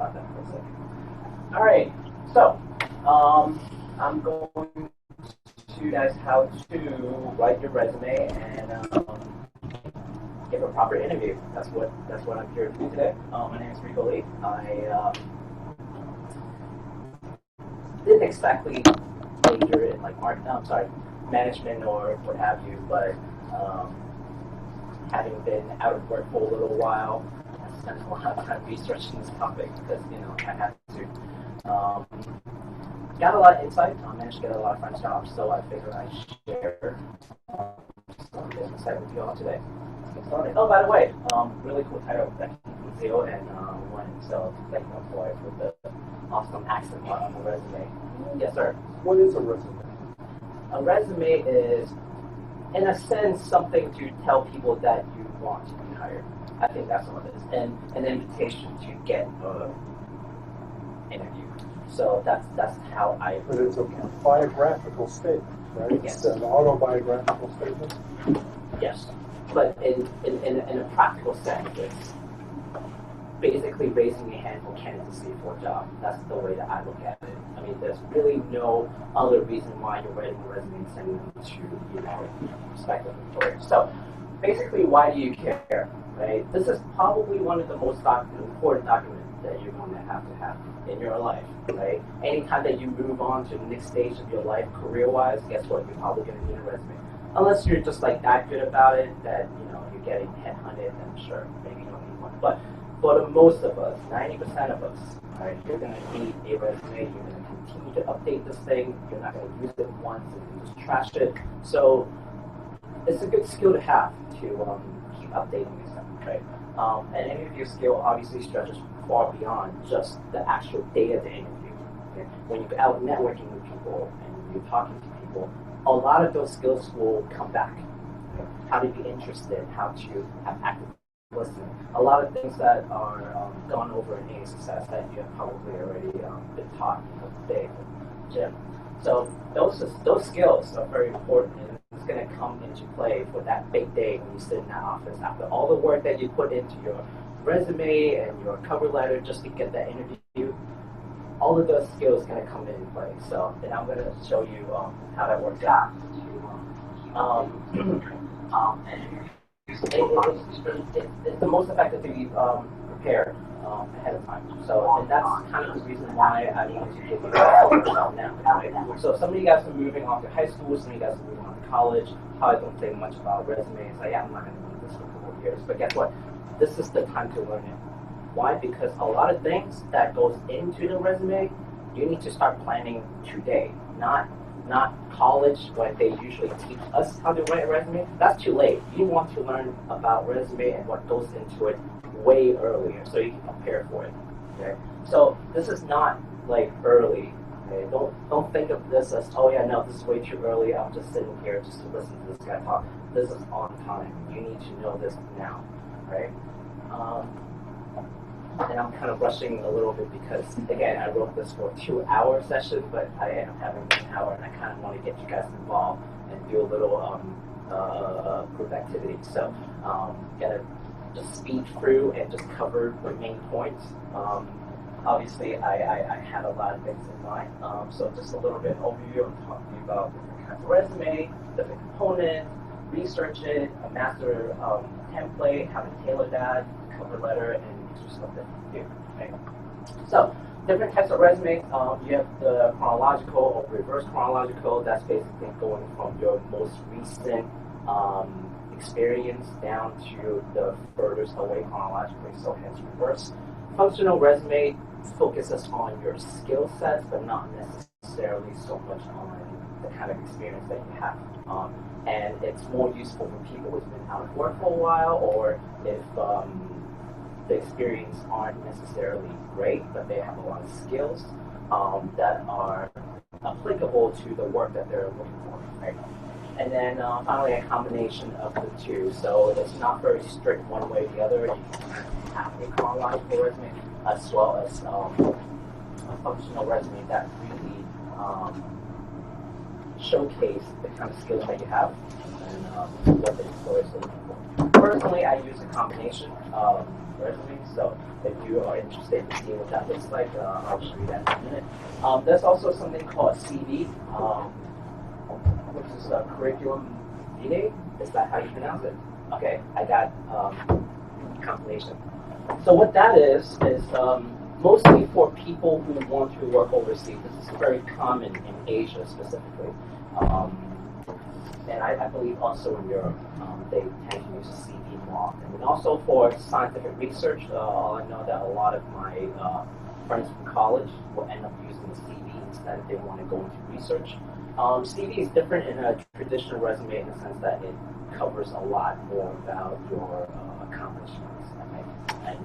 about that for a second. All right, so I'm going to show you guys how to write your resume and give a proper interview. That's what I'm here to do today. My name is Rico Li. I didn't exactly major in like management or what have you, but having been out of work for a little while, I spent a lot of time researching this topic because I had to. Got a lot of insight. I managed to get a lot of fun jobs, so I figured I'd share some of this insight with you all today. Oh, by the way, really cool title that from Zero and One. So thank you for the awesome accent on the resume. Yes, sir. What is a resume? A resume is, in a sense, something to tell people that you want to be hired. I think that's what it is, and an invitation to get an interview. So that's how I. But it's a biographical statement, right? Yes. It's an autobiographical statement. Yes, but in a practical sense, it's basically raising a hand for candidacy for a job. That's the way that I look at it. I mean, there's really no other reason why you're writing a resume and sending it to prospective employers. So basically, why do you care, right? This is probably one of the most important documents that you're going to have in your life, right? Anytime that you move on to the next stage of your life, career-wise, guess what? You're probably going to need a resume. Unless you're just like that good about it that you're getting headhunted, then sure, maybe you don't need one. But for the most of us, 90% of us, right, you're going to need a resume. You're going to continue to update this thing. You're not going to use it once and just trash it. So it's a good skill to have to keep updating yourself, right? And interview skill obviously stretches far beyond just the actual day of the interview. Okay? When you're out networking with people and you're talking to people, a lot of those skills will come back. Okay? How to be interested, how to have active listening. A lot of things that are gone over in AASuccess that you have probably already been taught today in the gym. So those skills are very important, and it's going to come into play for that big day when you sit in that office after all the work that you put into your resume and your cover letter just to get that interview. All of those skills going to come into play. So then I'm going to show you how that works out. It's the most effective to be prepared ahead of time. So, and that's kind of the reason why I wanted to give you guys now. Right? So some of you guys are moving on to high school, some of you guys are moving on to college. Probably don't think much about resumes. Like, yeah, I'm not going to need this for a couple of years. But guess what? This is the time to learn it. Why? Because a lot of things that goes into the resume, you need to start planning today, not college when they usually teach us how to write a resume. That's too late. You want to learn about resume and what goes into it way earlier so you can prepare for it. Okay? So this is not like early. Okay? Don't think of this as, oh yeah, no, this is way too early. I'm just sitting here just to listen to this guy talk. This is on time. You need to know this now, right? And I'm kind of rushing a little bit because, again, I wrote this for a 2-hour session, but I end up having 1 hour, and I kind of want to get you guys involved and do a little group activity. So, gotta just speed through and just cover the main points. Obviously, I had a lot of things in mind, so just a little bit overview. I'm talking about different kinds of resume, different components, research it, a master template, how to tailor that, cover letter, and stuff that you do. Okay? So, different types of resumes. You have the chronological or reverse chronological. That's basically going from your most recent experience down to the furthest away chronologically, so hence reverse. Functional resume focuses on your skill sets, but not necessarily so much on the kind of experience that you have. And it's more useful for people who've been out of work for a while, or if the experience aren't necessarily great, but they have a lot of skills that are applicable to the work that they're looking for, right? And then finally, a combination of the two. So it's not very strict one way or the other. You can have a chronological resume as well as a functional resume that really showcase the kind of skills that you have and what the employers are looking for. Personally, I use a combination. resume. So if you are interested in seeing what that looks like, I'll show you that in a minute. There's also something called a CV, which is a curriculum vitae. Is that how you pronounce it? Okay, I got confirmation. So what that is mostly for people who want to work overseas. This is very common in Asia specifically. And I believe also in Europe, they tend to use a CV more. And then also for scientific research, I know that a lot of my friends from college will end up using the CV instead if they want to go into research. CV is different in a traditional resume in the sense that it covers a lot more about your accomplishments. And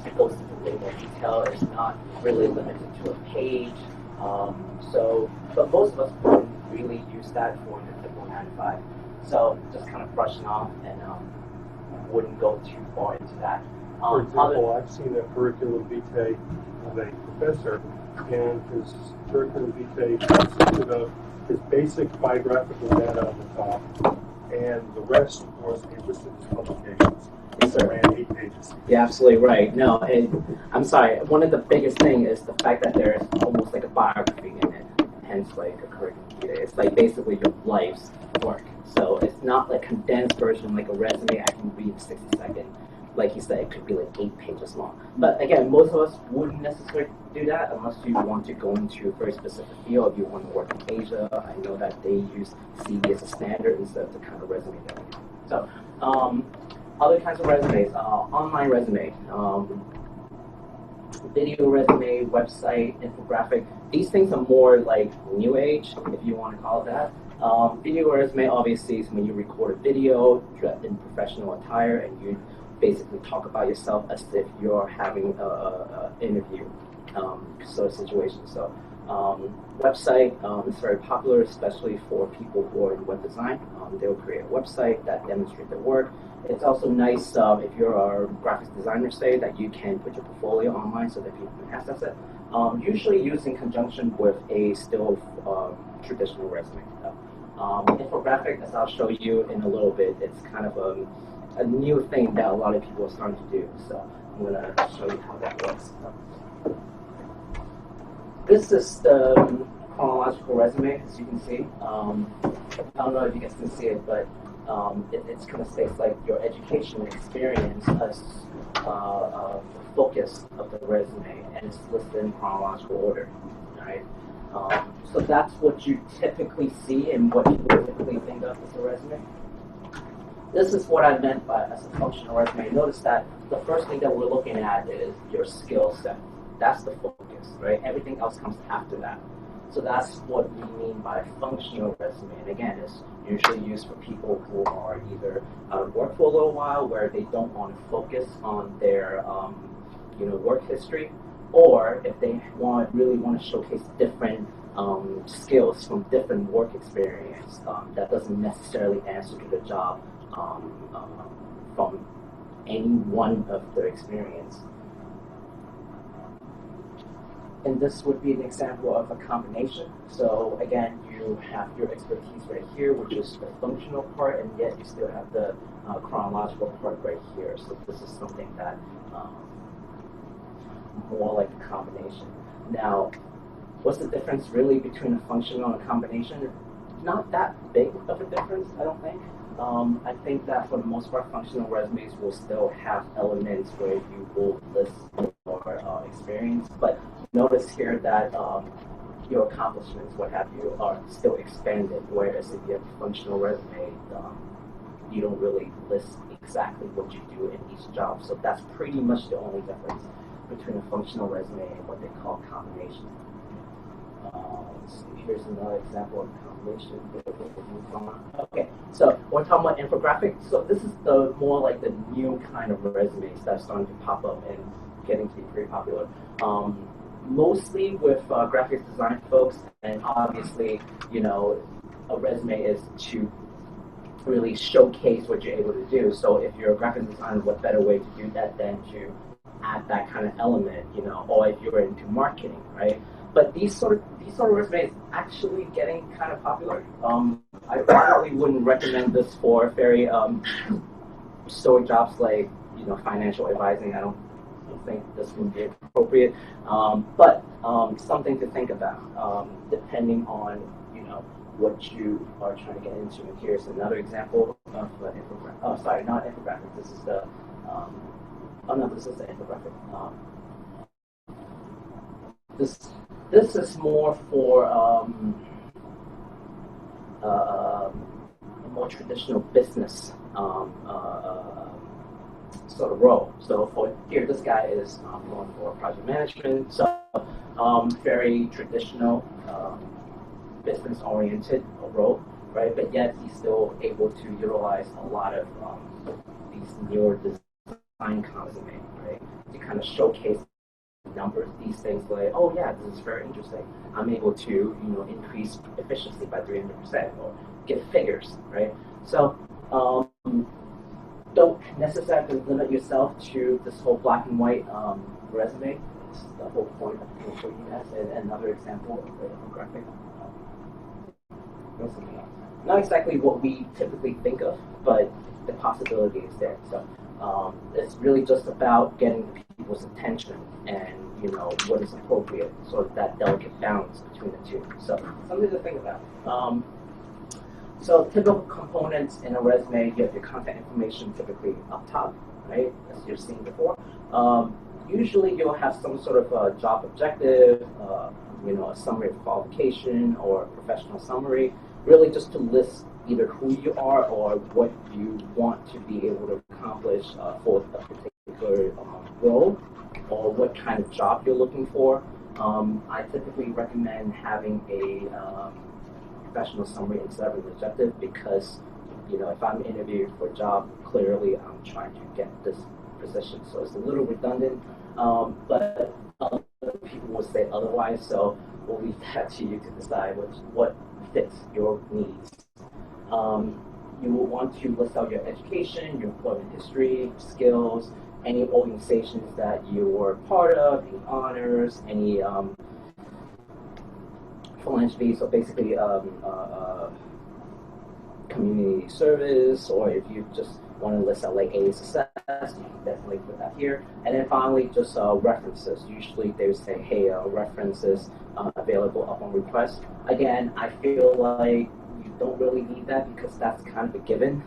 it goes into way more detail. It's not really limited to a page. But most of us wouldn't really use that for a typical 9 to 5. So just kind of brushing off and wouldn't go too far into that. For example, I've seen a curriculum vitae of a professor, and his curriculum vitae consisted of his basic biographical data on the top, and the rest was a list of his publications. It ran 8 pages. You're absolutely right. No, I'm sorry. One of the biggest things is the fact that there's almost like a biography in it, hence like a curriculum vitae. It's like basically your life's work. So it's not like a condensed version like a resume I can read in 60 seconds. Like you said, it could be like 8 pages long. But again, most of us wouldn't necessarily do that unless you want to go into a very specific field. If you want to work in Asia, I know that they use CV as a standard instead of the kind of resume that we have. So other kinds of resumes, online resume, video resume, website, infographic. These things are more like new age, if you want to call it that. Video resume obviously is when you record a video in professional attire and you basically talk about yourself as if you're having an interview sort of situation. So website is very popular, especially for people who are in web design. They'll create a website that demonstrates their work. It's also nice if you're a graphics designer, say, that you can put your portfolio online so that people can access it. Usually used in conjunction with a still traditional resume. Infographic, as I'll show you in a little bit, it's kind of a new thing that a lot of people are starting to do. So I'm going to show you how that works. This is the chronological resume, as you can see. I don't know if you guys can see it, but it's kind of states like your education and experience as the focus of the resume, and it's listed in chronological order. Right? So that's what you typically see and what you typically think of as a resume. This is what I meant by as a functional resume. Notice that the first thing that we're looking at is your skill set. That's the focus, right? Everything else comes after that. So that's what we mean by functional resume. And again, it's usually used for people who are either out of work for a little while, where they don't want to focus on their work history, or if they really want to showcase different skills from different work experience that doesn't necessarily answer to the job from any one of their experience. And this would be an example of a combination. So again, you have your expertise right here, which is the functional part, and yet you still have the chronological part right here. So this is something that more like a combination. Now, what's the difference really between a functional and a combination? Not that big of a difference, I don't think. I think that for the most part, functional resumes will still have elements where you will list your experience, but notice here that your accomplishments, what have you, are still expanded, whereas if you have a functional resume, you don't really list exactly what you do in each job. So that's pretty much the only difference between a functional resume and what they call combination. Let's see, here's another example of combination. Okay, so we're talking about infographic. So this is the more like the new kind of resumes that's starting to pop up and getting to be pretty popular. Mostly with graphics design folks, and obviously, a resume is to really showcase what you're able to do. So if you're a graphic designer, what better way to do that than to add that kind of element, or if you're into marketing, right? But these sort of resumes actually getting kind of popular. I probably wouldn't recommend this for very stoic jobs like financial advising. I don't think this would be appropriate, but something to think about, depending on what you are trying to get into. And here's another example of infographic. Oh, sorry, not infographic. This is the this is the infographic. This is more for a more traditional business sort of role. So for here, this guy is going for project management, so very traditional business-oriented role, right? But yet he's still able to utilize a lot of these newer design concepts, right? To kind of showcase numbers, these things like, oh yeah, this is very interesting. I'm able to increase efficiency by 300% or get figures, right? So don't necessarily limit yourself to this whole black and white resume. It's the whole point of UMS. And another example of the infographic. Not exactly what we typically think of, but the possibility is there. So it's really just about getting people's attention and what is appropriate, so that delicate balance between the two. So something to think about. So typical components in a resume, you have your contact information typically up top, right, as you've seen before. Usually you'll have some sort of a job objective, a summary of qualification or a professional summary, really just to list either who you are or what you want to be able to accomplish for a particular role, or what kind of job you're looking for. I typically recommend having a professional summary instead of an objective, because if I'm interviewing for a job, clearly I'm trying to get this position. So it's a little redundant, but other people will say otherwise. So we'll leave that to you to decide what fits your needs. You will want to list out your education, your employment history, skills, any organizations that you were part of, any honors, any philanthropy, so basically community service, or if you just want to list out like AASuccess, you can definitely put that here. And then finally, just references. Usually they would say, hey, references available upon request. Again, I feel like you don't really need that, because that's kind of a given.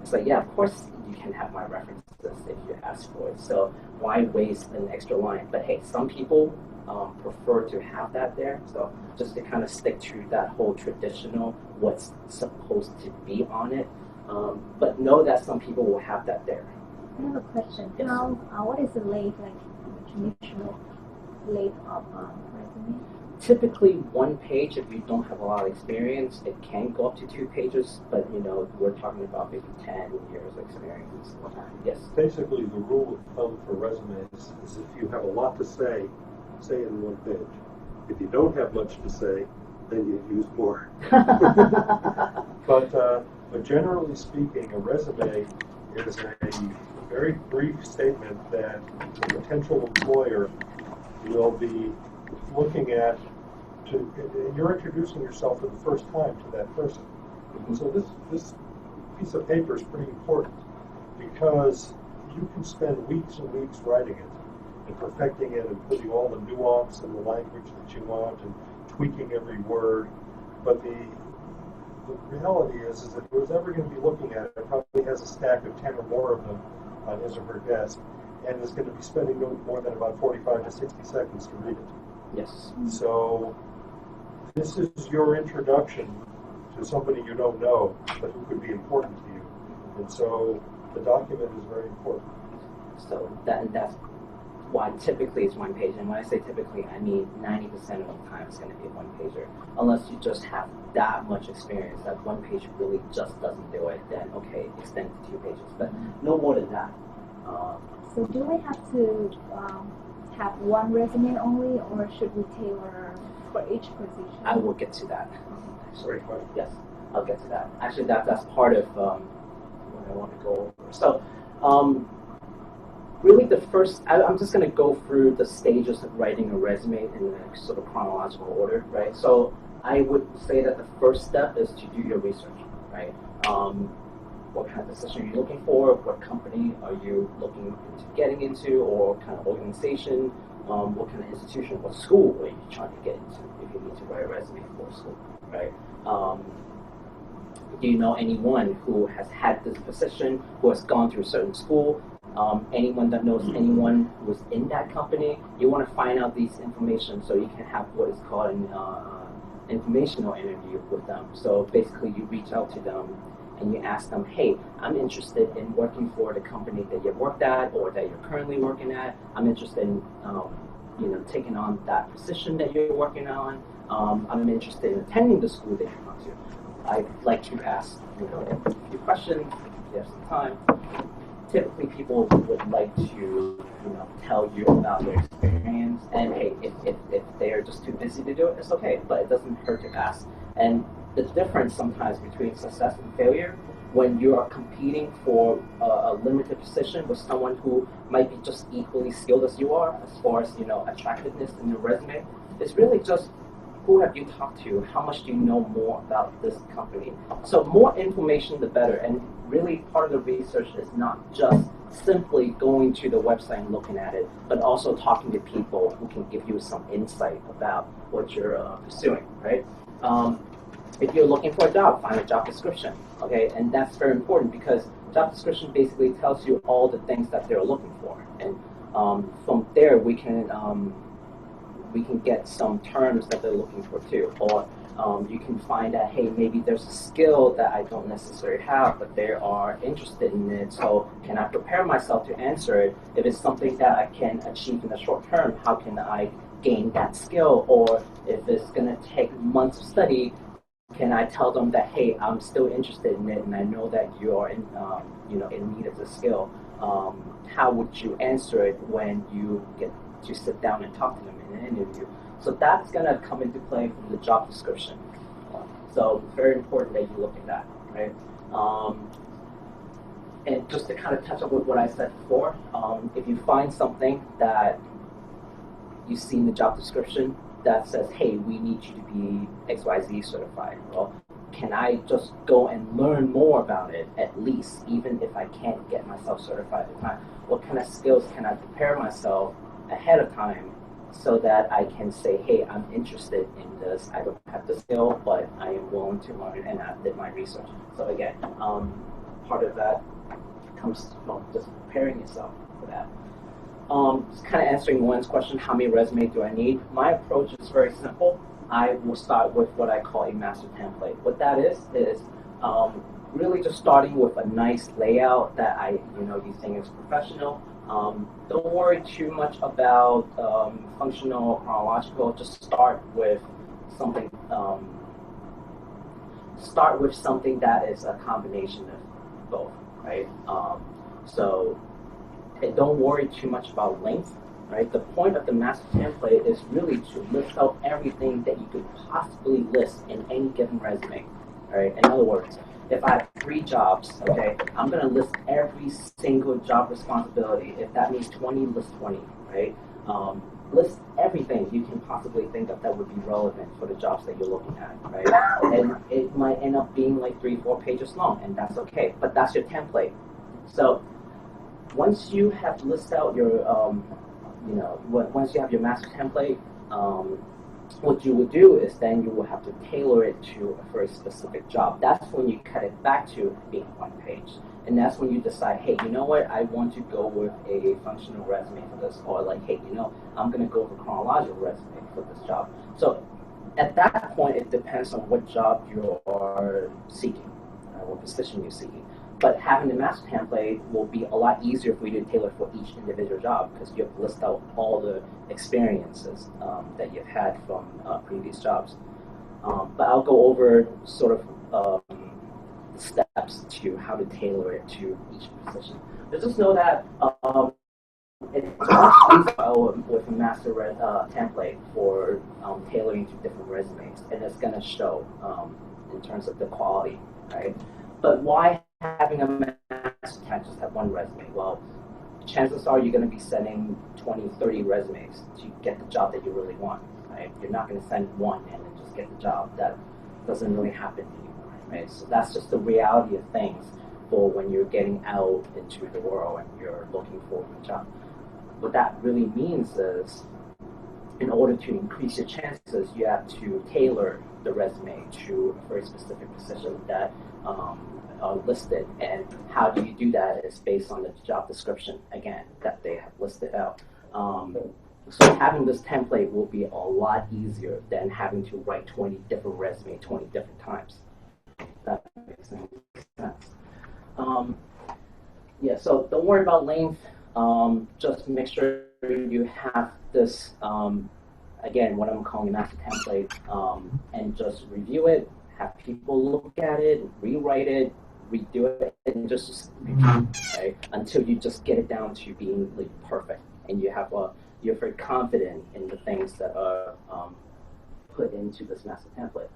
It's like, yeah, of course you can have my references if you ask for it. So why waste an extra line? But hey, some people prefer to have that there. So just to kind of stick to that whole traditional, what's supposed to be on it. But know that some people will have that there. I have a question. Yes. What is the length, like traditional length of resume? Typically 1 page. If you don't have a lot of experience, it can go up to 2 pages, but we're talking about maybe 10 years of experience. Yes. Basically, the rule of thumb for resumes is if you have a lot to say in 1 page. If you don't have much to say, then you use more. But generally speaking, a resume is a very brief statement that the potential employer will be looking at. You're introducing yourself for the first time to that person. And so this piece of paper is pretty important, because you can spend weeks and weeks writing it and perfecting it and putting all the nuance and the language that you want and tweaking every word. But the reality is that whoever's ever going to be looking at it probably has a stack of 10 or more of them on his or her desk, and is going to be spending no more than about 45 to 60 seconds to read it. Yes. So this is your introduction to somebody you don't know, but who could be important to you. And so the document is very important. So that's why typically it's 1 page. And when I say typically, I mean 90% of the time it's going to be a 1-pager. Unless you just have that much experience that 1 page really just doesn't do it, then okay, extend it to 2 pages. But no more than that. So do we have to have one resume only, or should we tailor for each position? I will get to that. Great question. Yes, I'll get to that. Actually, that's part of what I want to go over. So, really the first, I'm just going to go through the stages of writing a resume in a sort of chronological order, right? So I would say that the first step is to do your research, right? what kind of position are you looking for, what company are you looking into getting into, or what kind of organization, what kind of institution, what school are you trying to get into if you need to write a resume for school, right? Do you know anyone who has had this position, who has gone through a certain school? Anyone that knows anyone who was in that company? You want to find out these information so you can have what is called an informational interview with them. So basically you reach out to them and you ask them, hey, I'm interested in working for the company that you've worked at or that you're currently working at. I'm interested in taking on that position that you're working on. I'm interested in attending the school that you want to. I'd like to ask a few questions if you have some time. Typically people would like to tell you about their experience, and hey, if they're just too busy to do it, it's okay, but it doesn't hurt to ask. And the difference sometimes between success and failure, when you are competing for a limited position with someone who might be just equally skilled as you are, as far as attractiveness in your resume, it's really just who have you talked to, how much do you know more about this company. So more information the better, and really part of the research is not just simply going to the website and looking at it, but also talking to people who can give you some insight about what you're pursuing, right? If you're looking for a job, find a job description, okay? And that's very important because job description basically tells you all the things that they're looking for. And from there, we can get some terms that they're looking for too. Or you can find that, hey, maybe there's a skill that I don't necessarily have, but they are interested in it. So can I prepare myself to answer it? If it's something that I can achieve in the short term, how can I gain that skill? Or if it's going to take months of study, can I tell them that, hey, I'm still interested in it and I know that you are in need of the skill? How would you answer it when you get to sit down and talk to them in an interview? So that's going to come into play from the job description. So it's very important that you look at that, right? And just to kind of touch up with what I said before, if you find something that you see in the job description that says, hey, we need you to be XYZ certified, well, can I just go and learn more about it at least, even if I can't get myself certified at the time? What kind of skills can I prepare myself ahead of time so that I can say, hey, I'm interested in this. I don't have the skill, but I am willing to learn, and I did my research. So again, part of that comes from just preparing yourself for that. Just kind of answering one's question, how many resumes do I need? My approach is very simple. I will start with what I call a master template. What that is really just starting with a nice layout that you think is professional. Don't worry too much about functional or chronological. Just start with something. Start with something that is a combination of both, right? And don't worry too much about length, right? The point of the master template is really to list out everything that you could possibly list in any given resume, right? In other words, if I have 3 jobs, okay, I'm going to list every single job responsibility. If that means 20, list 20, right? List everything you can possibly think of that would be relevant for the jobs that you're looking at, right? And it might end up being like 3-4 pages long, and that's okay, but that's your template. So once you have listed out your, once you have your master template, what you would do is then you will have to tailor it to a very specific job. That's when you cut it back to being 1 page. And that's when you decide, hey, you know what, I want to go with a functional resume for this, or like, hey, I'm going to go with a chronological resume for this job. So at that point, it depends on what job you are seeking, what position you're seeking. But having the master template will be a lot easier for you to tailor for each individual job because you have to list out all the experiences that you've had from previous jobs. But I'll go over sort of steps to how to tailor it to each position. But just know that it's much easier with a master template for tailoring to different resumes, and it's going to show in terms of the quality, right? But why having a master template just have 1 resume? Well, chances are you're going to be sending 20, 30 resumes to get the job that you really want, right? You're not going to send 1 and then just get the job. That doesn't really happen anymore, right? So that's just the reality of things. helpful when you're getting out into the world and you're looking for a job. What that really means is, in order to increase your chances, you have to tailor the resume to a very specific position that are listed. And how do you do that is based on the job description, again, that they have listed out. So having this template will be a lot easier than having to write 20 different resumes 20 different times. That makes sense. Yeah, so don't worry about length. Just make sure you have this, again, what I'm calling master template, and just review it, have people look at it, rewrite it, redo it, and just review, right? Until you just get it down to being like perfect, and you're very confident in the things that are put into this master template.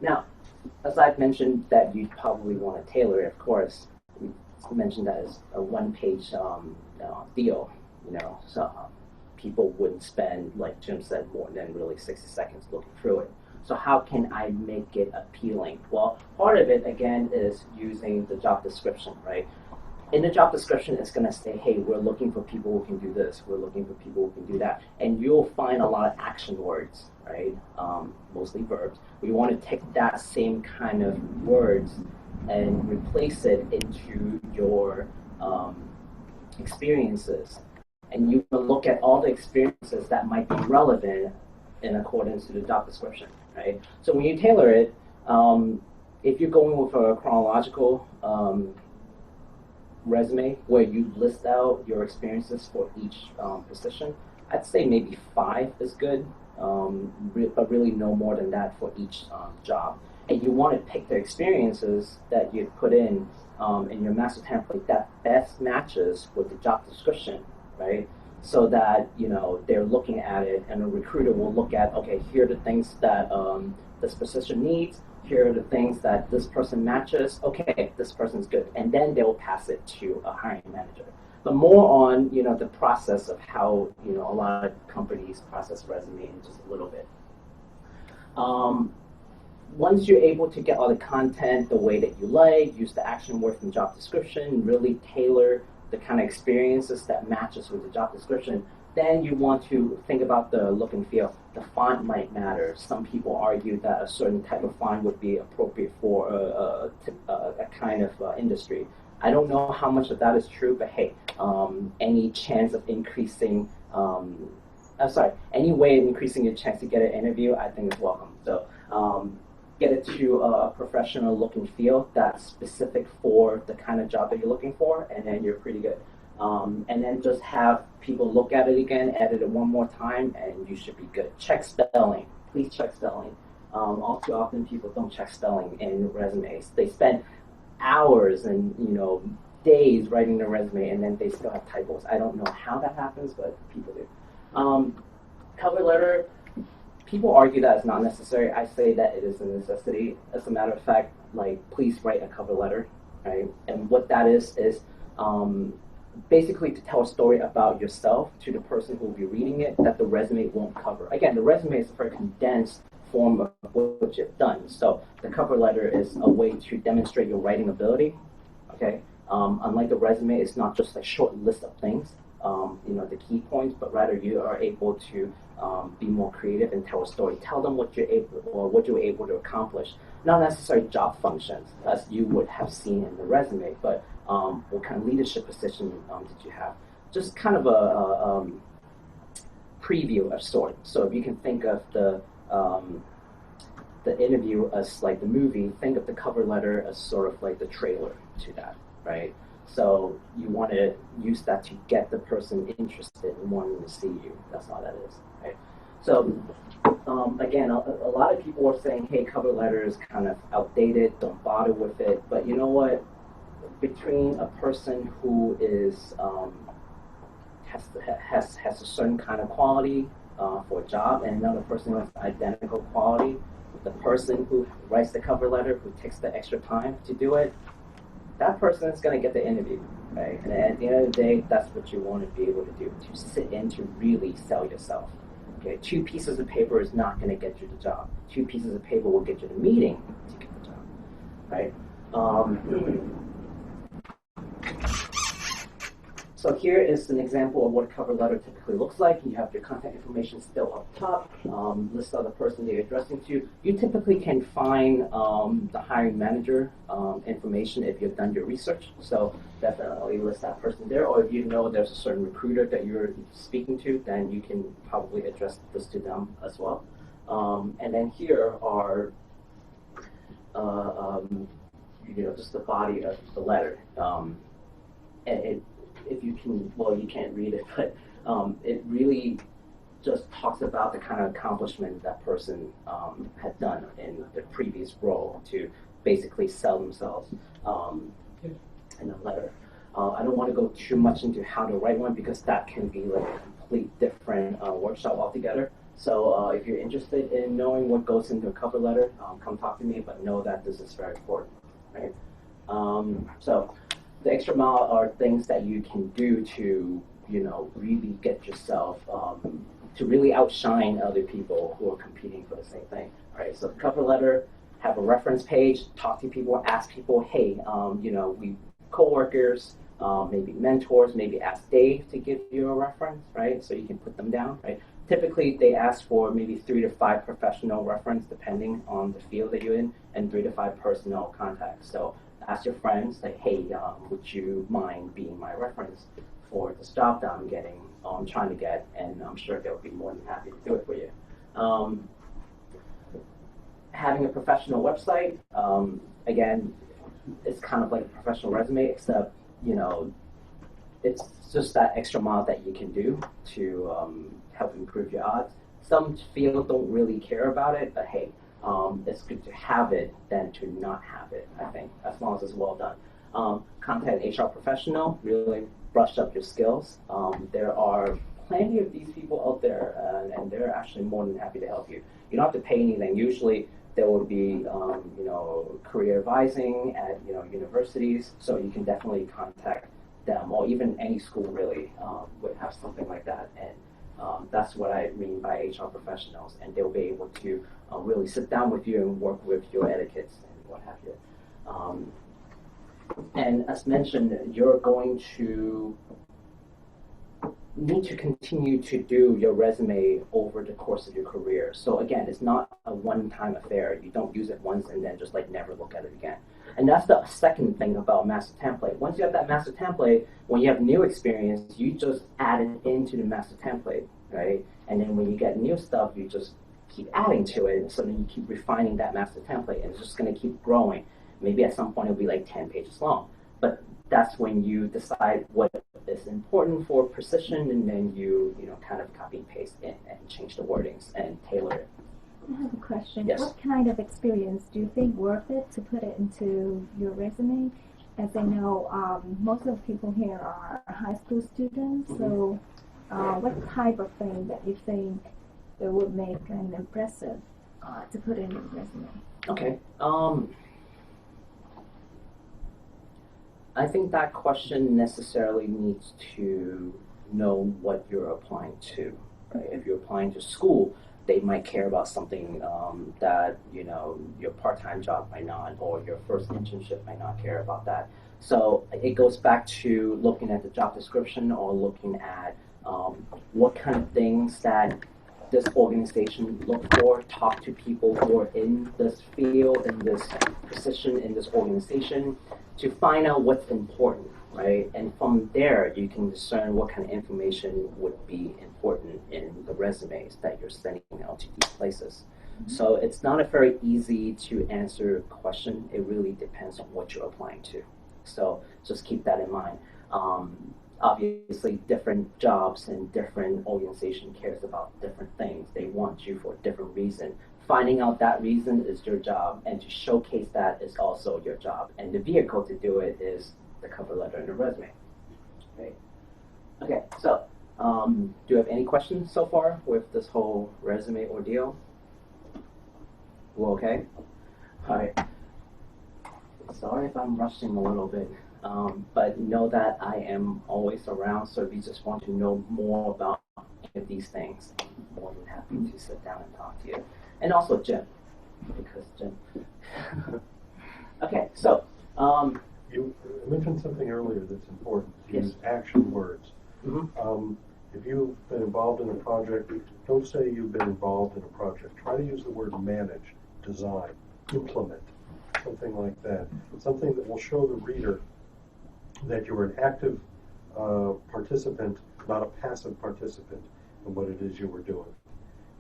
Now, as I've mentioned that you probably want to tailor it, of course, we mentioned that as a one-page deal, so people wouldn't spend, like Jim said, more than really 60 seconds looking through it. So how can I make it appealing? Well, part of it, again, is using the job description, right? In the job description, it's going to say, hey, we're looking for people who can do this. We're looking for people who can do that. And you'll find a lot of action words, right? Mostly verbs. We want to take that same kind of words and replace it into your experiences. And you can look at all the experiences that might be relevant in accordance to the job description, right? So when you tailor it, if you're going with a chronological resume where you list out your experiences for each position, I'd say maybe 5 is good, but really no more than that for each job. And you want to pick the experiences that you put in your master template that best matches with the job description, right? So that they're looking at it, and a recruiter will look at, okay, here are the things that this position needs. Here are the things that this person matches. Okay, this person's good, and then they'll pass it to a hiring manager. But more on the process of how a lot of companies process resume in just a little bit. Once you're able to get all the content the way that you like, use the action word from job description, really tailor the kind of experiences that matches with the job description, then you want to think about the look and feel. The font might matter. Some people argue that a certain type of font would be appropriate for a kind of industry. I don't know how much of that is true, but hey, any chance of increasing, any way of increasing your chance to get an interview, I think is welcome. So get it to a professional look and feel that's specific for the kind of job that you're looking for, and then you're pretty good. And then just have people look at it again, edit it one more time, and you should be good. Check spelling. Please check spelling. All too often people don't check spelling in resumes. They spend hours and days writing their resume, and then they still have typos. I don't know how that happens, but people do. Cover letter. People argue that it's not necessary. I say that it is a necessity. As a matter of fact, please write a cover letter, right? And what that is basically to tell a story about yourself to the person who will be reading it that the resume won't cover. Again, the resume is a very condensed form of what you've done. So the cover letter is a way to demonstrate your writing ability, okay? Unlike the resume, it's not just a short list of things, the key points, but rather you are able to be more creative and tell a story. Tell them what you're able to accomplish. Not necessarily job functions, as you would have seen in the resume, but what kind of leadership position did you have? Just kind of a preview of sorts. So if you can think of the interview as like the movie, think of the cover letter as sort of like the trailer to that, right? So you want to use that to get the person interested in wanting to see you. That's all that is, right? So again, a lot of people are saying, hey, cover letter is kind of outdated, don't bother with it. But you know what? Between a person who is has a certain kind of quality for a job and another person who has identical quality, the person who writes the cover letter, who takes the extra time to do it, that person is going to get the interview, right? And at the end of the day, that's what you want to be able to do, to sit in to really sell yourself. Okay, 2 pieces of paper is not going to get you the job. 2 pieces of paper will get you the meeting to get the job, right? So here is an example of what a cover letter typically looks like. You have your contact information still up top, list of the person that you're addressing to. You typically can find the hiring manager information if you've done your research. So definitely list that person there. Or if you know there's a certain recruiter that you're speaking to, then you can probably address this to them as well. And then here are just the body of the letter. If you can, well, you can't read it, but it really just talks about the kind of accomplishment that person had done in the previous role to basically sell themselves in a letter. I don't want to go too much into how to write one because that can be like a complete different workshop altogether. So if you're interested in knowing what goes into a cover letter, come talk to me, but know that this is very important, right? So the extra mile are things that you can do to, really get yourself to really outshine other people who are competing for the same thing, right? So the cover letter, have a reference page, talk to people, ask people, hey, we coworkers, maybe mentors, maybe ask Dave to give you a reference, right? So you can put them down, right? Typically, they ask for maybe 3 to 5 professional reference, depending on the field that you're in, and 3 to 5 personal contacts. So ask your friends, like, hey, would you mind being my reference for this job that I'm trying to get, and I'm sure they'll be more than happy to do it for you. Having a professional website, again, it's kind of like a professional resume, except, it's just that extra mile that you can do to help improve your odds. Some fields don't really care about it, but hey, it's good to have it than to not have it, I think, as long as it's well done. Contact an HR professional, really brush up your skills. There are plenty of these people out there, and they're actually more than happy to help you. You don't have to pay anything. Usually there will be, career advising at, universities, so you can definitely contact them, or even any school really would have something like that. And that's what I mean by HR professionals, and they'll be able to really sit down with you and work with your etiquettes and what have you. And as mentioned, you're going to need to continue to do your resume over the course of your career. So again, it's not a one-time affair. You don't use it once and then just like never look at it again. And that's the second thing about master template. Once you have that master template, when you have new experience, you just add it into the master template, right? And then when you get new stuff, you just keep adding to it. So then you keep refining that master template, and it's just going to keep growing. Maybe at some point it'll be like 10 pages long. But that's when you decide what is important for precision, and then you kind of copy and paste in and change the wordings and tailor it. I have a question. Yes. What kind of experience do you think worth it to put it into your resume? As I know, most of the people here are high school students, so what type of thing that you think it would make an impressive to put in your resume? Okay. I think that question necessarily needs to know what you're applying to. Right? If you're applying to school, they might care about something that your part-time job might not, or your first internship might not care about that. So it goes back to looking at the job description, or looking at what kind of things that this organization look for, talk to people who are in this field, in this position, in this organization, to find out what's important, right? And from there, you can discern what kind of information would be important in the resumes that you're sending out to these places. Mm-hmm. So it's not a very easy to answer question. It really depends on what you're applying to. So just keep that in mind. Obviously, different jobs and different organization cares about different things. They want you for a different reason. Finding out that reason is your job, and to showcase that is also your job. And the vehicle to do it is the cover letter and the resume. Okay. Okay. So, do you have any questions so far with this whole resume ordeal? Well, okay. All right. Sorry if I'm rushing a little bit. But know that I am always around, so if you just want to know more about any of these things, I'm more than happy to sit down and talk to you. And also Jim, because Jim. Okay, so You mentioned something earlier that's important. Yes. Use action words. Mm-hmm. If you've been involved in a project, don't say you've been involved in a project. Try to use the word manage, design, implement, something like that. Something that will show the reader that you're an active participant, not a passive participant in what it is you were doing.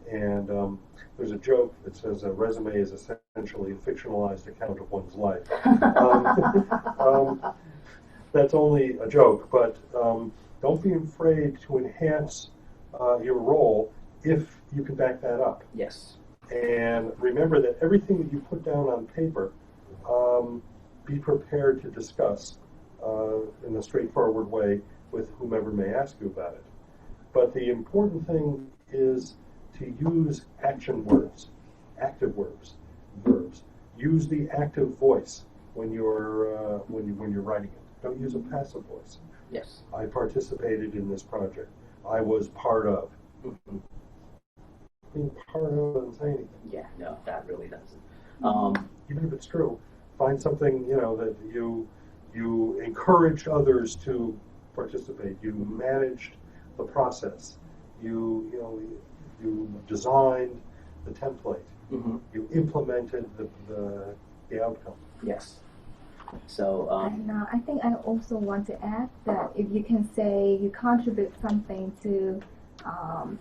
And there's a joke that says a resume is essentially a fictionalized account of one's life. That's only a joke, but don't be afraid to enhance your role if you can back that up. Yes. And remember that everything that you put down on paper, be prepared to discuss in a straightforward way with whomever may ask you about it. But the important thing is to use action words, active verbs. Use the active voice when you're writing it. Don't use a passive voice. Yes. I participated in this project. I was part of. Mm-hmm. Being part of doesn't say anything. Yeah, no, that really doesn't. Even if it's true, find something that you encouraged others to participate. You managed the process. You designed the template. Mm-hmm. You implemented the outcome. Yes. So. And I think I also want to add that if you can say you contribute something to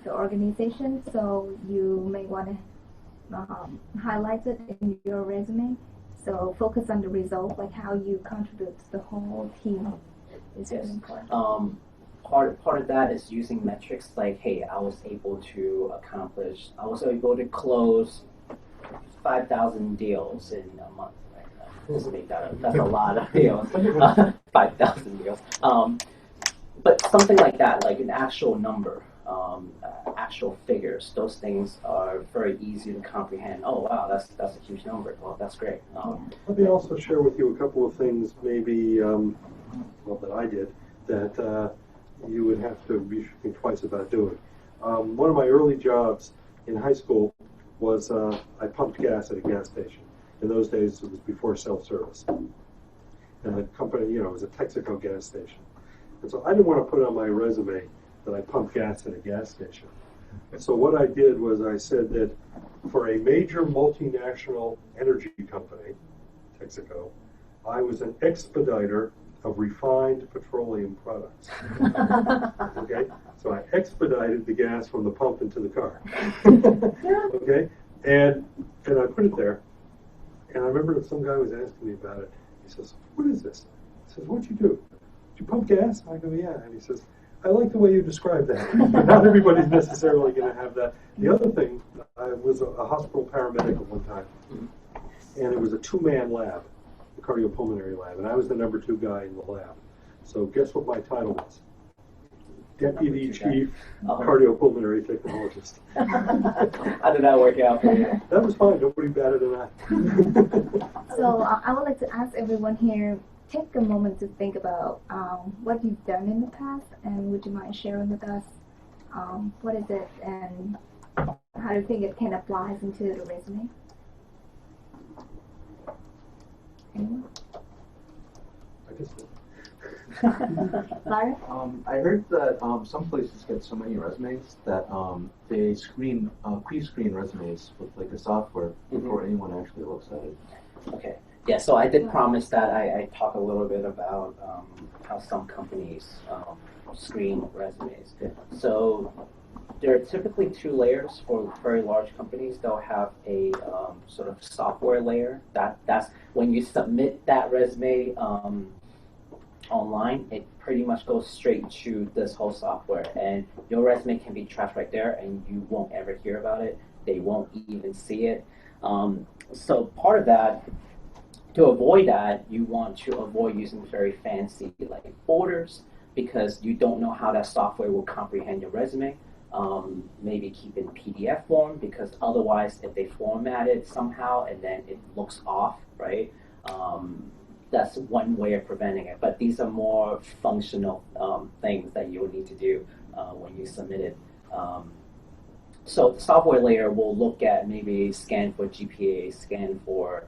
the organization, so you may want to highlight it in your resume. So focus on the result, like how you contribute to the whole team is Yes. really important. Part of that is using metrics like, hey, I was able to close 5,000 deals in a month. Right? Just make that up. That's a lot of deals. 5,000 deals. But something like that, like an actual number, actual figures, those things are very easy to comprehend. Oh, wow, that's a huge number. Well, that's great. Let me also share with you a couple of things, maybe, that I did, that you would have to be thinking twice about doing. One of my early jobs in high school was I pumped gas at a gas station. In those days, it was before self-service. And the company, it was a Texaco gas station. And so I didn't want to put on my resume that I pumped gas at a gas station. And so what I did was I said that for a major multinational energy company, Texaco, I was an expediter of refined petroleum products. Okay? So I expedited the gas from the pump into the car. Okay? And I put it there. And I remember some guy was asking me about it. He says, "What is this?" I says, "What'd you do? Did you pump gas?" I go, "Yeah." And he says, "I like the way you describe that." Not everybody's necessarily going to have that. The other thing, I was a hospital paramedic at one time. And it was a two-man lab, the cardiopulmonary lab. And I was the number 2 guy in the lab. So guess what my title was? Deputy Chief Cardiopulmonary Technologist. How did that work out for you? That was fine. Nobody batted an eye. So I would like to ask everyone here, take a moment to think about what you've done in the past, and would you mind sharing with us what is it and how do you think it can apply into the resume? Anyone? I guess so. Larry? I heard that some places get so many resumes that they pre-screen resumes with like a software before anyone actually looks at it. Okay. Yeah, so I did promise that I talk a little bit about how some companies screen resumes. So there are typically 2 layers for very large companies. They'll have a sort of software layer. That's when you submit that resume online, it pretty much goes straight to this whole software, and your resume can be trashed right there, and you won't ever hear about it. They won't even see it. So part of that, to avoid that, you want to avoid using very fancy like folders, because you don't know how that software will comprehend your resume. Maybe keep in PDF form, because otherwise, if they format it somehow and then it looks off, right? That's one way of preventing it. But these are more functional things that you will need to do when you submit it. So the software layer will look at, maybe scan for GPA, scan for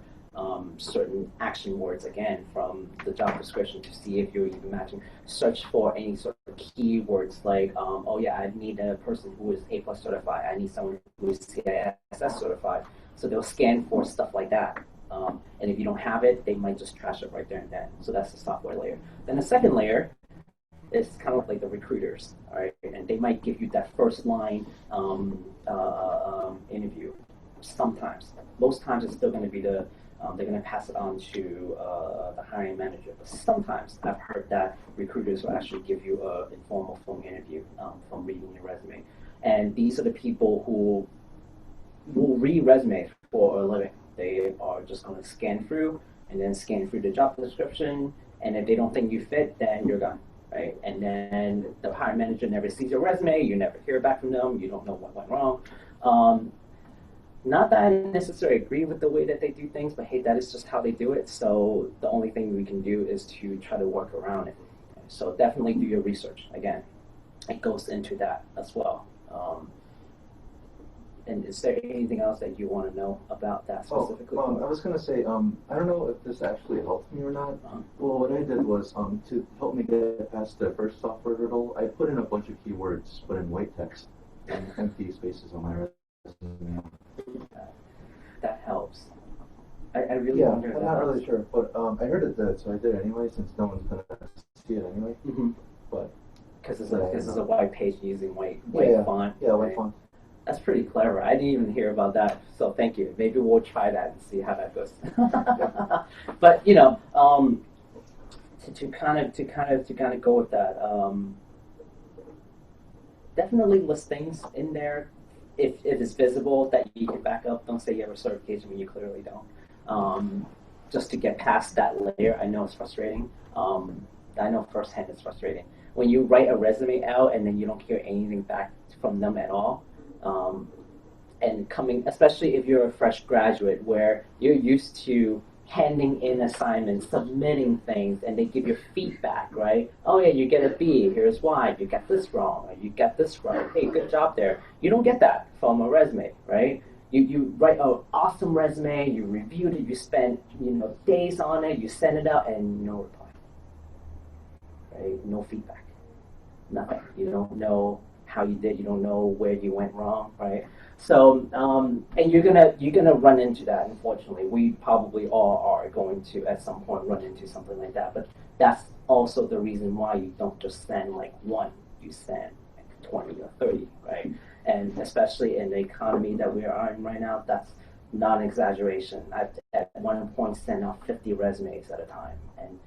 certain action words again from the job description to see if you're even matching. Search for any sort of keywords like, oh yeah, I need a person who is A+ certified. I need someone who is CISS certified. So they'll scan for stuff like that. And if you don't have it, they might just trash it right there and then. So that's the software layer. Then the second layer is kind of like the recruiters, all right? And they might give you that first line interview. Sometimes, most times it's still going to be they're going to pass it on to the hiring manager. But sometimes I've heard that recruiters will actually give you an informal phone interview from reading your resume. And these are the people who will read resumes for a living. They are just going to scan through and then scan through the job description. And if they don't think you fit, then you're gone, right? And then the hiring manager never sees your resume. You never hear back from them. You don't know what went wrong. Not that I necessarily agree with the way that they do things, but hey, that is just how they do it. So the only thing we can do is to try to work around it. So definitely do your research. Again, it goes into that as well. And is there anything else that you want to know about that specifically? I was going to say, I don't know if this actually helped me or not. Well, what I did was, to help me get past the first software hurdle, I put in a bunch of keywords, but in white text and empty spaces on my resume. That helps. I really yeah, wonder. I'm not really sure, but I heard it did, so I did it anyway, since no one's going to see it anyway. Mm-hmm. But because it's a white page using white font. Yeah, white font. That's pretty clever. I didn't even hear about that, so thank you. Maybe we'll try that and see how that goes. But you know, to kind of go with that, definitely list things in there if it's visible that you can back up. Don't say you have a certification when you clearly don't. Just to get past that layer, I know it's frustrating. I know firsthand it's frustrating when you write a resume out and then you don't hear anything back from them at all. And coming, especially if you're a fresh graduate where you're used to handing in assignments, submitting things, and they give you feedback, right? Oh yeah, you get a B, here's why, you got this wrong, or you got this right, hey, good job there. You don't get that from a resume, right? You write an awesome resume, you reviewed it, you spent days on it, you send it out, and no reply, right? No feedback, nothing. You don't know how you did, you don't know where you went wrong, right? So, and you're gonna run into that. Unfortunately, we probably all are going to at some point run into something like that. But that's also the reason why you don't just send like one, you send like 20 or 30, right? And especially in the economy that we are in right now, that's not an exaggeration. I at one point sent out 50 resumes at a time, and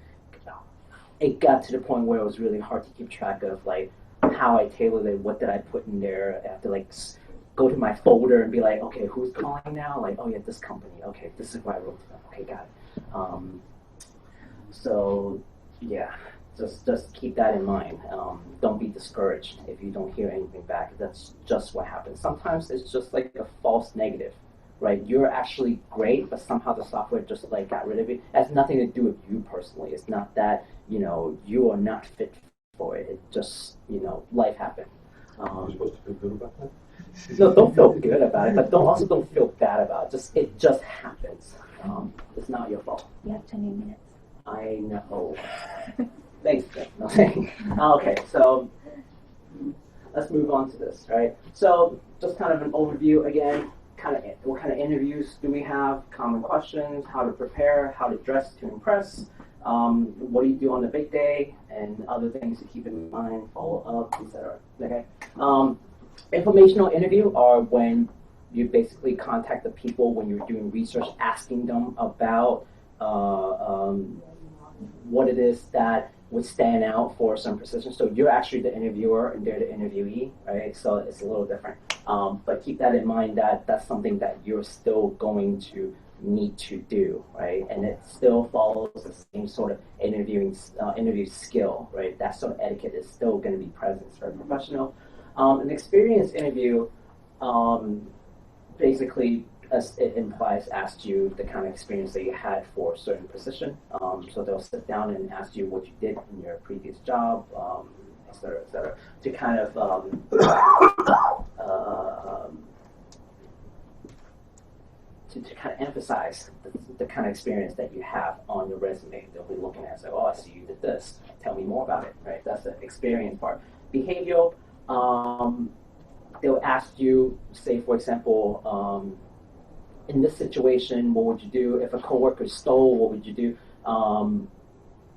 it got to the point where it was really hard to keep track of like how I tailored it, what did I put in there. I have to like go to my folder and be like, okay, who's calling now? Like, oh yeah, this company. Okay, this is what I wrote to them. Okay, got it. So yeah, just keep that in mind. Don't be discouraged if you don't hear anything back. That's just what happens. Sometimes it's just like a false negative, right? You're actually great, but somehow the software just like got rid of it. It has nothing to do with you personally. It's not that you are not fit for it. It just life happened. You're supposed to feel good about that? No, don't feel good about it, but don't feel bad about it. It just happens. It's not your fault. You have 20 minutes. I know. Thanks, Jim. No, okay, so let's move on to this, right? So just kind of an overview again. What kind of interviews do we have? Common questions, how to prepare, how to dress to impress. What do you do on the big day, and other things to keep in mind, follow up, etc. Okay. Informational interview are when you basically contact the people when you're doing research, asking them about what it is that would stand out for some position. So you're actually the interviewer and they're the interviewee, right? So it's a little different. But keep that in mind that that's something that you're still going to need to do, right? And it still follows the same sort of interview skill, right? That sort of etiquette is still going to be present. It's very professional. An experience interview basically, as it implies, asks you the kind of experience that you had for a certain position. So they'll sit down and ask you what you did in your previous job, et cetera, to kind of to kind of emphasize the kind of experience that you have on your resume. They'll be looking at, so, oh, I see you did this. Tell me more about it, right? That's the experience part. Behavioral, they'll ask you, say, for example, in this situation, what would you do? If a coworker stole, what would you do?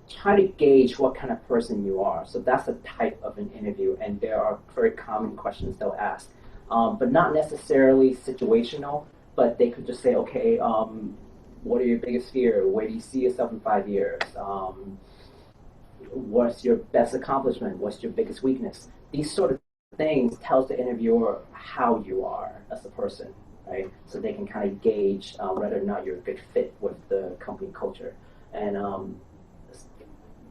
Try to gauge what kind of person you are. So that's a type of an interview, and there are very common questions they'll ask, but not necessarily situational, but they could just say, okay, what are your biggest fears? Where do you see yourself in 5 years? What's your best accomplishment? What's your biggest weakness? These sort of things tells the interviewer how you are as a person, right? So they can kind of gauge whether or not you're a good fit with the company culture. And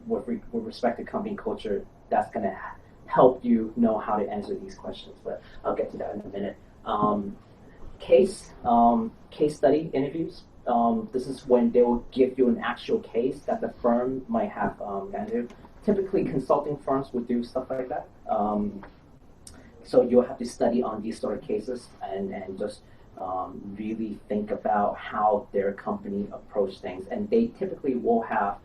with respect to company culture, that's going to help you know how to answer these questions. But I'll get to that in a minute. Case study interviews. This is when they will give you an actual case that the firm might have managed. Typically, consulting firms would do stuff like that. So you'll have to study on these sort of cases and just really think about how their company approach things. And they typically will have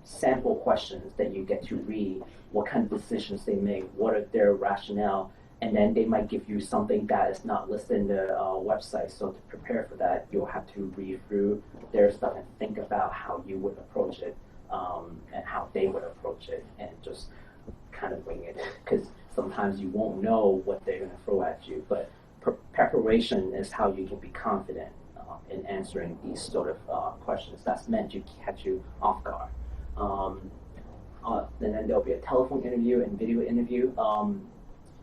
sample questions that you get to read, what kind of decisions they make, what are their rationale, and then they might give you something that is not listed in the website. So to prepare for that, you'll have to read through their stuff and think about how you would approach it and how they would approach it, and just kind of wing it. Because sometimes you won't know what they're going to throw at you, but preparation is how you can be confident in answering these sort of questions. That's meant to catch you off guard. And then there'll be a telephone interview and video interview.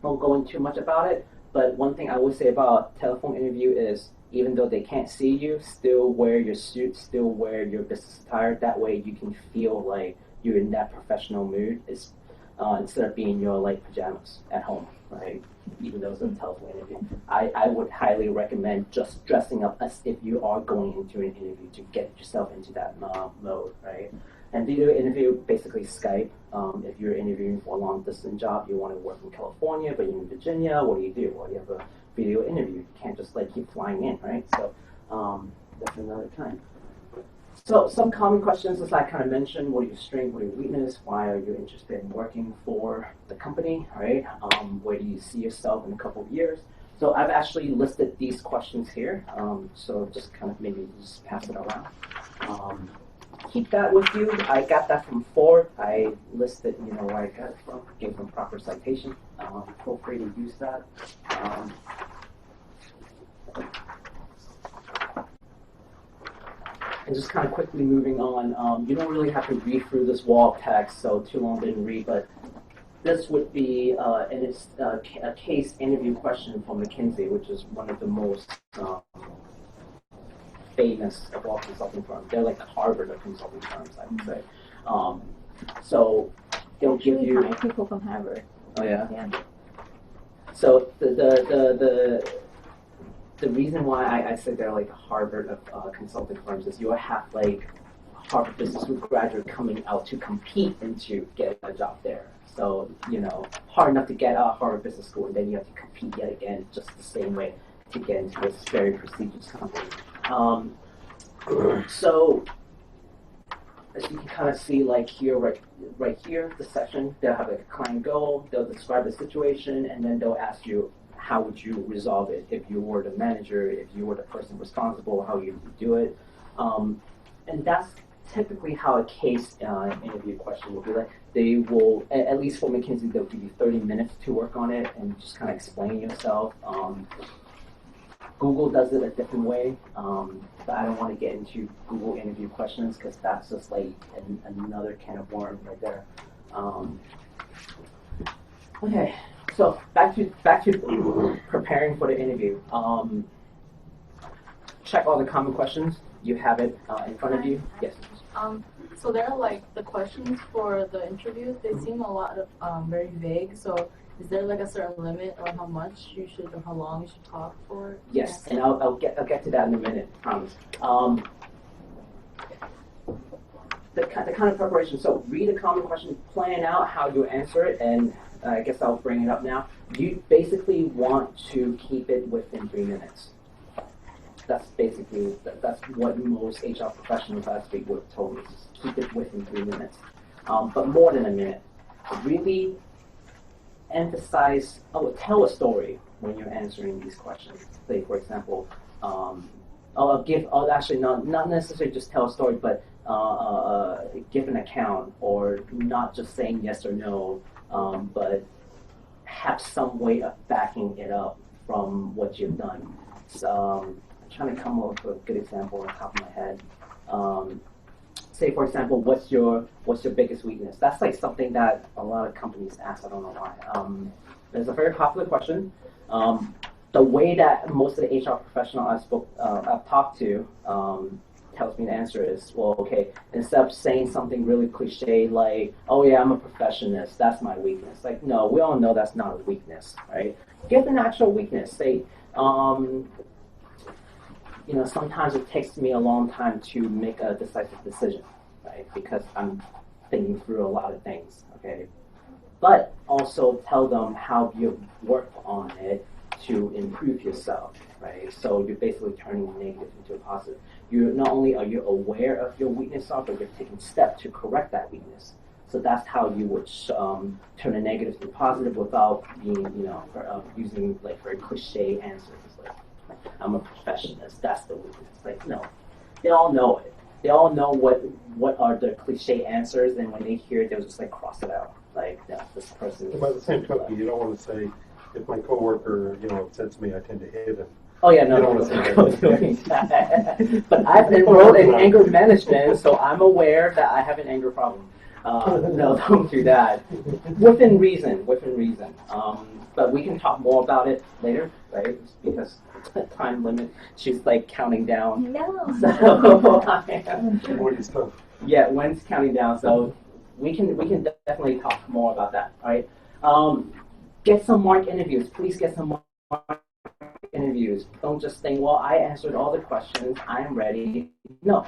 Won't go into too much about it, but one thing I would say about a telephone interview is, even though they can't see you, still wear your suit, still wear your business attire. That way you can feel like you're in that professional mood. It's, instead of being in your light pajamas at home, right? Even though it's a telephone interview. I would highly recommend just dressing up as if you are going into an interview to get yourself into that mode, right? And video interview, basically Skype. If you're interviewing for a long distance job, you want to work in California, but you're in Virginia, what do? Well, you have a video interview. You can't just like keep flying in, right? So that's another time. So some common questions, as I kind of mentioned: what are your strengths, what are your weaknesses, why are you interested in working for the company, right? Where do you see yourself in a couple of years? So I've actually listed these questions here. So just kind of maybe just pass it around. Keep that with you. I got that from Ford. I listed, where I got it from, gave them proper citation. Feel free to use that. And just kind of quickly moving on, you don't really have to read through this wall of text, so too long didn't read, but this would be a case interview question from McKinsey, which is one of the most famous of all consulting firms. They're like the Harvard of consulting firms, I would say. So they'll give you people from Harvard. Oh yeah. Yeah. So the reason why I said they're like Harvard of consulting firms is you'll have like Harvard Business School graduate coming out to compete into getting a job there. So hard enough to get out of Harvard Business School, and then you have to compete yet again, just the same way to get into this very prestigious company. So as you can kind of see, like here, right here, the session, they'll have a client goal, they'll describe the situation, and then they'll ask you, how would you resolve it? If you were the manager, if you were the person responsible, how you would do it? And that's typically how a case interview question will be like. They will, at least for McKinsey, they'll give you 30 minutes to work on it and just kind of explain yourself. Google does it a different way, but I don't want to get into Google interview questions because that's just like another can of worms right there. Okay, so back to preparing for the interview. Check all the common questions. You have it in front of you. Yes. So there are like the questions for the interviews. They seem a lot of very vague. So is there like a certain limit on how much you should or how long you should talk for? Yes, and I'll get to that in a minute. Promise. The kind of preparation. So read a common question, plan out how you answer it, and I guess I'll bring it up now. You basically want to keep it within 3 minutes. that's basically that's what most HR professionals last week would have told me. Just keep it within 3 minutes, but more than a minute. Really emphasize. Tell a story when you're answering these questions. Say, for example, actually not necessarily just tell a story, but give an account, or not just saying yes or no, but have some way of backing it up from what you've done. So, I'm trying to come up with a good example on the top of my head. Say, for example, what's your biggest weakness? That's like something that a lot of companies ask. I don't know why. It's a very popular question. The way that most of the HR professional I've talked to tells me the answer is, well, okay, instead of saying something really cliche like, oh yeah, I'm a perfectionist, that's my weakness. Like, no, we all know that's not a weakness, right? Give an actual weakness. Say, sometimes it takes me a long time to make a decisive decision, right? Because I'm thinking through a lot of things, okay? But also tell them how you've worked on it to improve yourself, right? So you're basically turning a negative into a positive. Not only are you aware of your weakness, but you're taking steps to correct that weakness. So that's how you would turn a negative to positive without being, using like very cliche answers like, I'm a perfectionist, that's the weakness. Like, no, they all know it. They all know what are the cliche answers, and when they hear it, they'll just like cross it out. Like, no, this person. By the same token, you don't want to say, if my coworker, upsets me, I tend to hit him. Oh yeah, no, You no, don't no, want to say doing that. But I've enrolled in anger management, so I'm aware that I have an anger problem. No, don't do that. Within reason. But we can talk more about it later, right? Because time limit. She's like counting down. No. Stuff. Yeah, when's counting down? So we can definitely talk more about that. All right. Get some mock interviews. Please get some mock interviews. Don't just think, well, I answered all the questions. I am ready. No.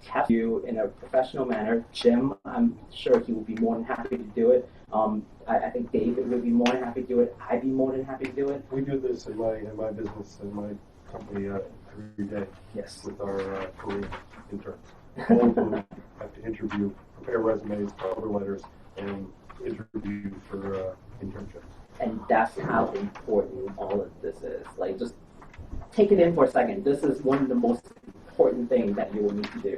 Have you in a professional manner. Jim, I'm sure he will be more than happy to do it. I think David would be more than happy to do it. I'd be more than happy to do it. We do this in my business, in my company every day. Yes. With our Korean interns. All of them have to interview, prepare resumes, cover letters, and interview for internships. And that's how important all of this is. Like, just take it in for a second. This is one of the most important things that you will need to do.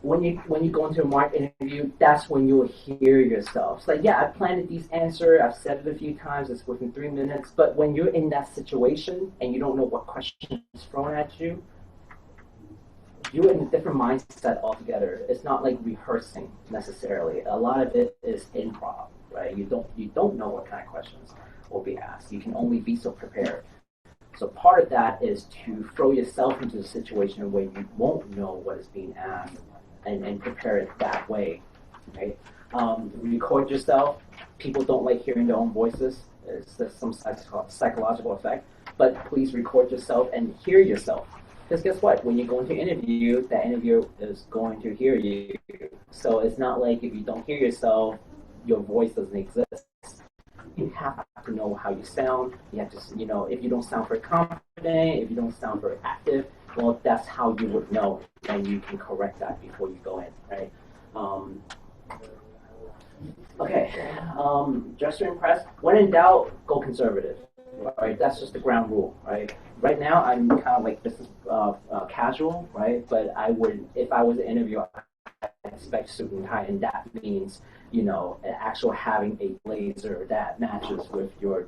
When you go into a mock interview, that's when you'll hear yourself. It's like, yeah, I planned these answers. I've said it a few times. It's within 3 minutes. But when you're in that situation and you don't know what question is thrown at you, you're in a different mindset altogether. It's not like rehearsing necessarily. A lot of it is improv, right? You don't know what kind of questions will be asked. You can only be so prepared. So part of that is to throw yourself into a situation where you won't know what is being asked and prepare it that way, right? Record yourself. People don't like hearing their own voices. It's some psychological effect. But please record yourself and hear yourself. Because guess what? When you go into an interview, that interviewer is going to hear you. So it's not like if you don't hear yourself, your voice doesn't exist. You have to know how you sound. You have to, if you don't sound very confident, if you don't sound very active, well, that's how you would know, and you can correct that before you go in, right? Okay. Dress to impress. When in doubt, go conservative. Right? That's just the ground rule, right? Right now, I'm kind of like business casual, right? But I would, if I was an interviewer, I expect suit and tie, and that means, actual having a blazer that matches with your,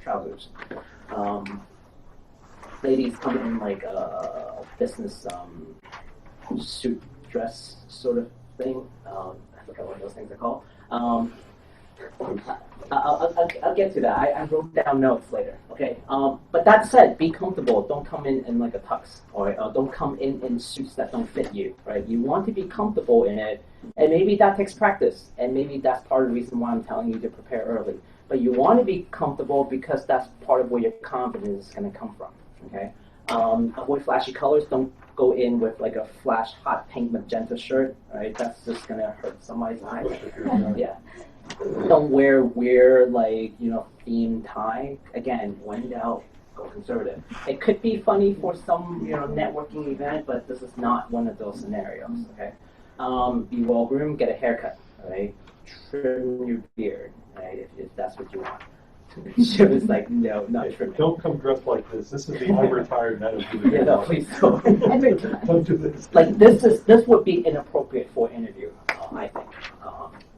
trousers. Ladies come in like a business suit dress sort of thing. I forgot what those things are called. I'll get to that. I wrote down notes later. Okay. But that said, be comfortable. Don't come in like a tux, or don't come in suits that don't fit you. Right. You want to be comfortable in it, and maybe that takes practice, and maybe that's part of the reason why I'm telling you to prepare early. But you want to be comfortable because that's part of where your confidence is going to come from. Okay. Avoid flashy colors. Don't go in with like a flash hot pink magenta shirt. Right. That's just going to hurt somebody's eyes. Yeah. don't wear weird, like, themed tie. Again, when in doubt, go conservative. It could be funny for some, networking event, but this is not one of those scenarios, okay? Be well groomed, get a haircut, right? Trim your beard, right? If that's what you want. She was like, no, not trimming. Don't come dressed like this. This is the I'm retired attitude. Yeah, no, please don't. Don't do this. Like this would be inappropriate for an interview, I think.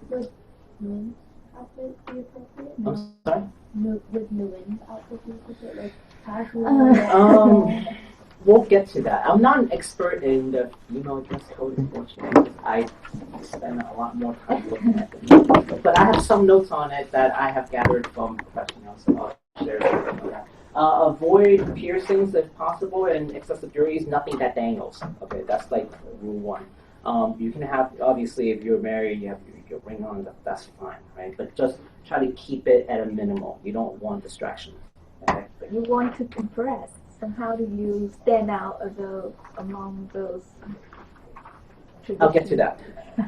Would Moon's outfit be appropriate? I'm sorry? Would Moon's outfit be appropriate? Like casual? We'll get to that. I'm not an expert in the female dress code, unfortunately. I spend a lot more time looking at it. But I have some notes on it that I have gathered from professionals. So I'll share something like that. Avoid piercings if possible, and excessive jewelry, nothing that dangles. Okay, that's like rule one. You can have, obviously, if you're married, you have your ring on, that's fine, right? But just try to keep it at a minimal. You don't want distraction. Okay? You want to impress. So how do you stand out among those traditions? I'll get to that.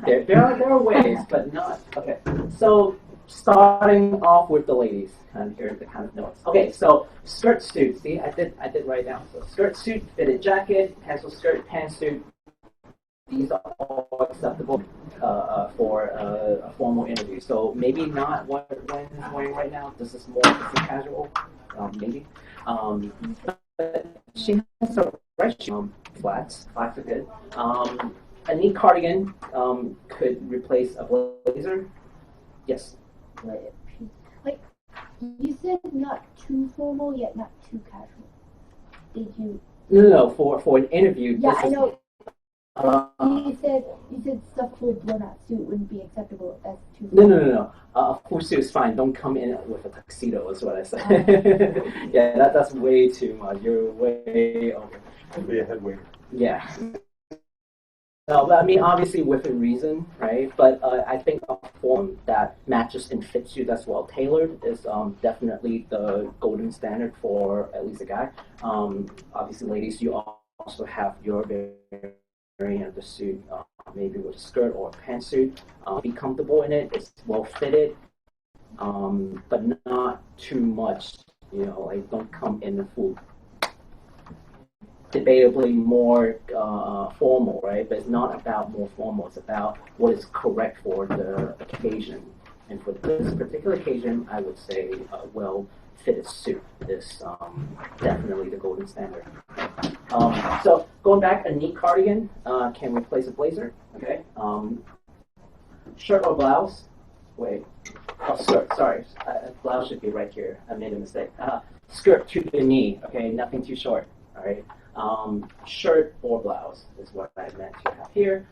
There are ways, but not okay. So starting off with the ladies, and here are the kind of notes. Okay, so skirt suit. See, I did write down. So skirt suit, fitted jacket, pencil skirt, pantsuit. These are all acceptable for a formal interview. So maybe not what Wen is wearing right now. This is casual, maybe. But she has a right flats. Flats are good. A neat cardigan could replace a blazer. Yes. Like you said, not too formal yet not too casual. Did you? No. For an interview. Yeah, I know. You said stuff full blown out suit wouldn't be acceptable as too. No. A full suit is fine. Don't come in with a tuxedo. Is what I said. Yeah, that's way too much. You're way over. It'll be a head waiter. Yeah. No, but I mean, obviously within reason, right? But I think a form that matches and fits you that's well tailored is definitely the golden standard for at least a guy. Obviously, ladies, you also have your variant of the suit, maybe with a skirt or a pantsuit. Be comfortable in it. It's well fitted, but not too much. Like don't come in a full. Debatably more formal, right? But it's not about more formal. It's about what is correct for the occasion. And for this particular occasion, I would say a well-fitted suit is definitely the golden standard. So going back, a neat cardigan can replace a blazer. Okay. Shirt or blouse? Wait. Oh, skirt. Sorry. Blouse should be right here. I made a mistake. Skirt to the knee. Okay. Nothing too short. All right. Shirt or blouse is what I meant to have here.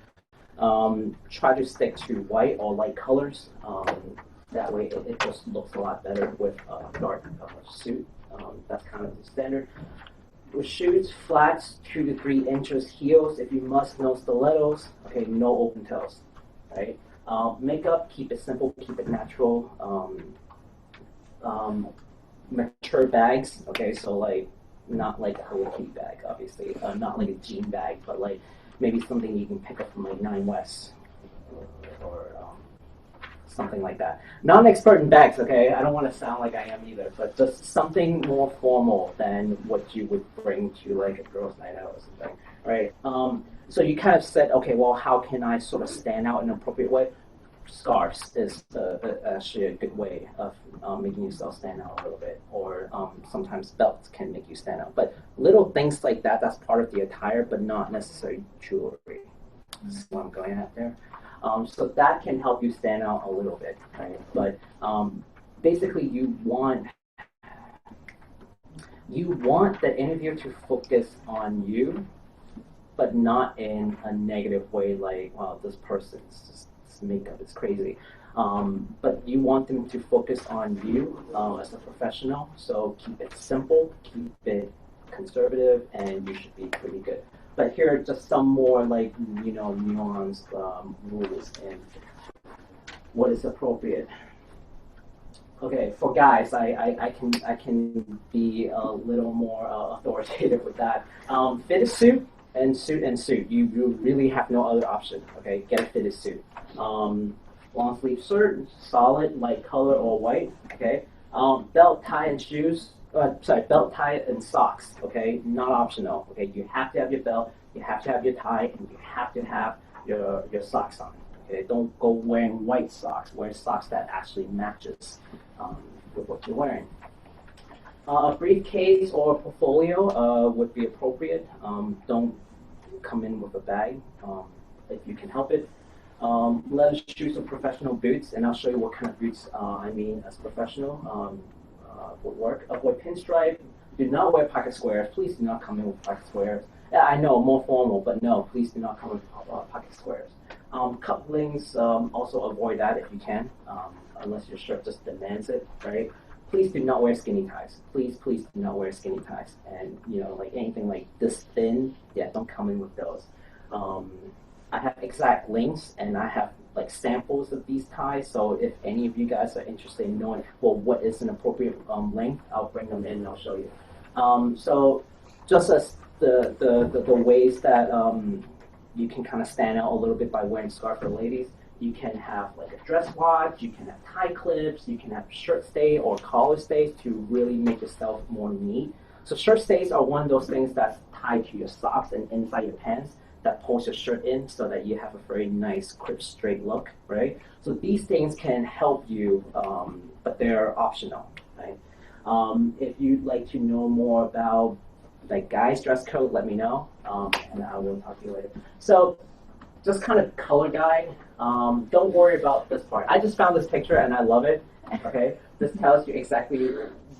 Try to stick to white or light colors. That way it just looks a lot better with a dark suit. That's kind of the standard. With shoes, flats 2 to 3 inches, heels. If you must, no stilettos. Okay, no open toes. Right. Makeup, keep it simple, keep it natural. Mature bags. Okay, so like. Not like a Hello Kitty bag, obviously. Not like a jean bag, but like maybe something you can pick up from like 9 West or something like that. Not an expert in bags, okay? I don't want to sound like I am either, but just something more formal than what you would bring to like a girls' night out or something, right? So you kind of said, okay, well, how can I sort of stand out in an appropriate way? Scarves is actually a good way of making yourself stand out a little bit, or sometimes belts can make you stand out. But little things like that, that's part of the attire, but not necessarily jewelry. That's what I'm going at there. So that can help you stand out a little bit, right? But basically you want the interviewer to focus on you, but not in a negative way like, wow, this person's makeup is crazy. But you want them to focus on you as a professional, so keep it simple, keep it conservative, and you should be pretty good. But here are just some more like, nuanced rules and what is appropriate. Okay, for guys, I can be a little more authoritative with that. Fitted suit and suit. You really have no other option. Okay, get a fitted suit. long sleeve shirt, solid, light color or white, okay? Belt, tie, and shoes, belt, tie, and socks, okay? Not optional, okay? You have to have your belt, you have to have your tie, and you have to have your socks on, okay? Don't go wearing white socks, wear socks that actually matches with what you're wearing. A briefcase or portfolio would be appropriate. Don't come in with a bag if you can help it. Leather shoes or professional boots, and I'll show you what kind of boots I mean as professional would work. Avoid pinstripe. Do not wear pocket squares. Please do not come in with pocket squares. Yeah, I know, more formal, but no, please do not come with pocket squares. Couplings, also avoid that if you can, unless your shirt just demands it, right? Please do not wear skinny ties. Please do not wear skinny ties. And, like anything like this thin, yeah, don't come in with those. I have exact lengths, and I have like samples of these ties. So if any of you guys are interested in knowing, well, what is an appropriate length, I'll bring them in and I'll show you. So just as the ways that you can kind of stand out a little bit by wearing scarf for ladies, you can have like a dress watch, you can have tie clips, you can have shirt stay or collar stays to really make yourself more neat. So shirt stays are one of those things that's tied to your socks and inside your pants that pulls your shirt in so that you have a very nice, crisp, straight look, right? So these things can help you, but they're optional, right? If you'd like to know more about like guys' dress code, let me know, and I will talk to you later. So just kind of color guide. Don't worry about this part. I just found this picture and I love it, okay? This tells you exactly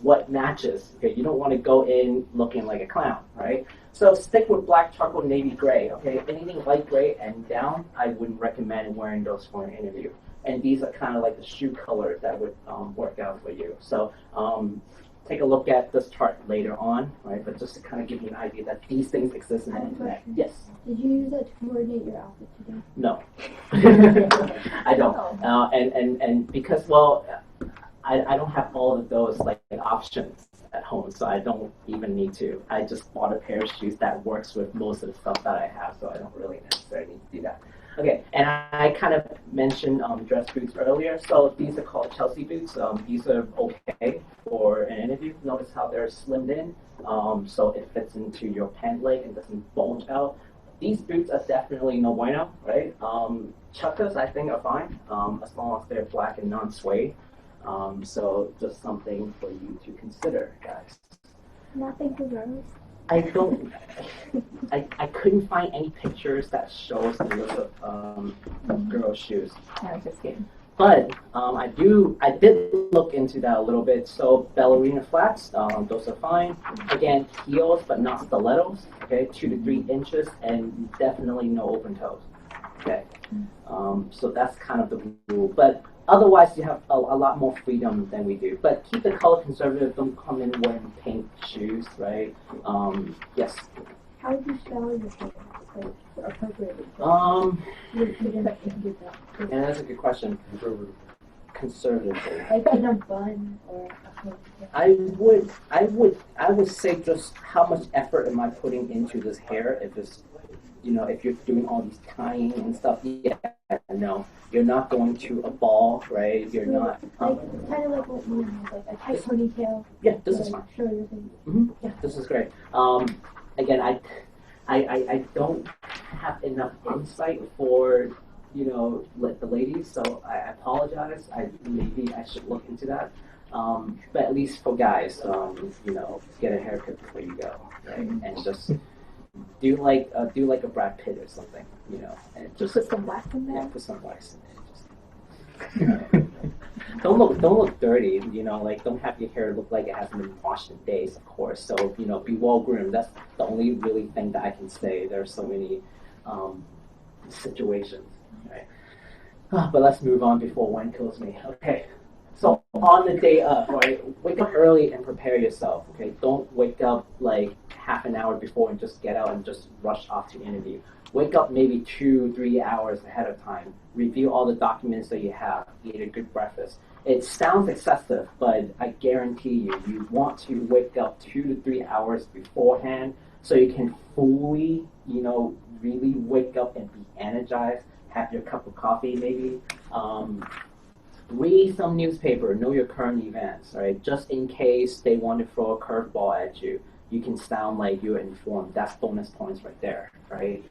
what matches, okay? You don't want to go in looking like a clown, right? So stick with black, charcoal, navy, gray, okay? Anything light gray and down, I wouldn't recommend wearing those for an interview. And these are kind of like the shoe colors that would work out for you. So take a look at this chart later on, right? But just to kind of give you an idea that these things exist in the internet. Yes? Did you use that to coordinate your outfit today? No. I don't. And because, well, I don't have all of those like options at home, so I don't even need to. I just bought a pair of shoes that works with most of the stuff that I have, so I don't really necessarily need to do that. Okay, and I kind of mentioned dress boots earlier. So these are called Chelsea boots. These are okay for an interview. Notice how they're slimmed in, so it fits into your pant leg and doesn't bulge out. These boots are definitely no bueno, right? Chuckas, I think, are fine, as long as they're black and non-suede. So just something for you to consider, guys. Nothing for girls. I don't. I couldn't find any pictures that shows the list of girls' shoes. No, just kidding. But I did look into that a little bit. So ballerina flats, those are fine. Again, heels, but not stilettos. Okay, 2 to 3 inches, and definitely no open toes. Okay, so that's kind of the rule. But otherwise, you have a lot more freedom than we do. But keep the color conservative. Don't come in wearing pink shoes, right? Yes. How would you style your hair? Like, appropriately? You didn't do that. And that's a good question. Conservatively. Like in a bun or a ponytail? I would say just how much effort am I putting into this hair? If it's, if you're doing all these tying and stuff, yeah, no, you're not going to a ball, right? You're not. Like kind of like what Mona has, like a tight ponytail. Yeah, this is fine. Show your thing. Yeah, this is great. Again, I don't have enough insight for the ladies, so I apologize. Maybe I should look into that. But at least for guys, get a haircut before you go, right? And just do like a Brad Pitt or something, and just Put some wax in there. yeah, put some wax in there. Just, don't look dirty, like don't have your hair look like it hasn't been washed in days, of course. So be well groomed. That's the only really thing that I can say. There's so many situations, right? But let's move on before one kills me. Okay. So on the day of, right, wake up early and prepare yourself, okay? Don't wake up like half an hour before and just get out and just rush off to interview. Wake up maybe 2-3 hours ahead of time. Review all the documents that you have. Eat a good breakfast. It sounds excessive, but I guarantee you want to wake up 2 to 3 hours beforehand so you can fully, really wake up and be energized. Have your cup of coffee maybe, Read some newspaper, know your current events, right? Just in case they want to throw a curveball at you, you can sound like you're informed. That's bonus points right there, right?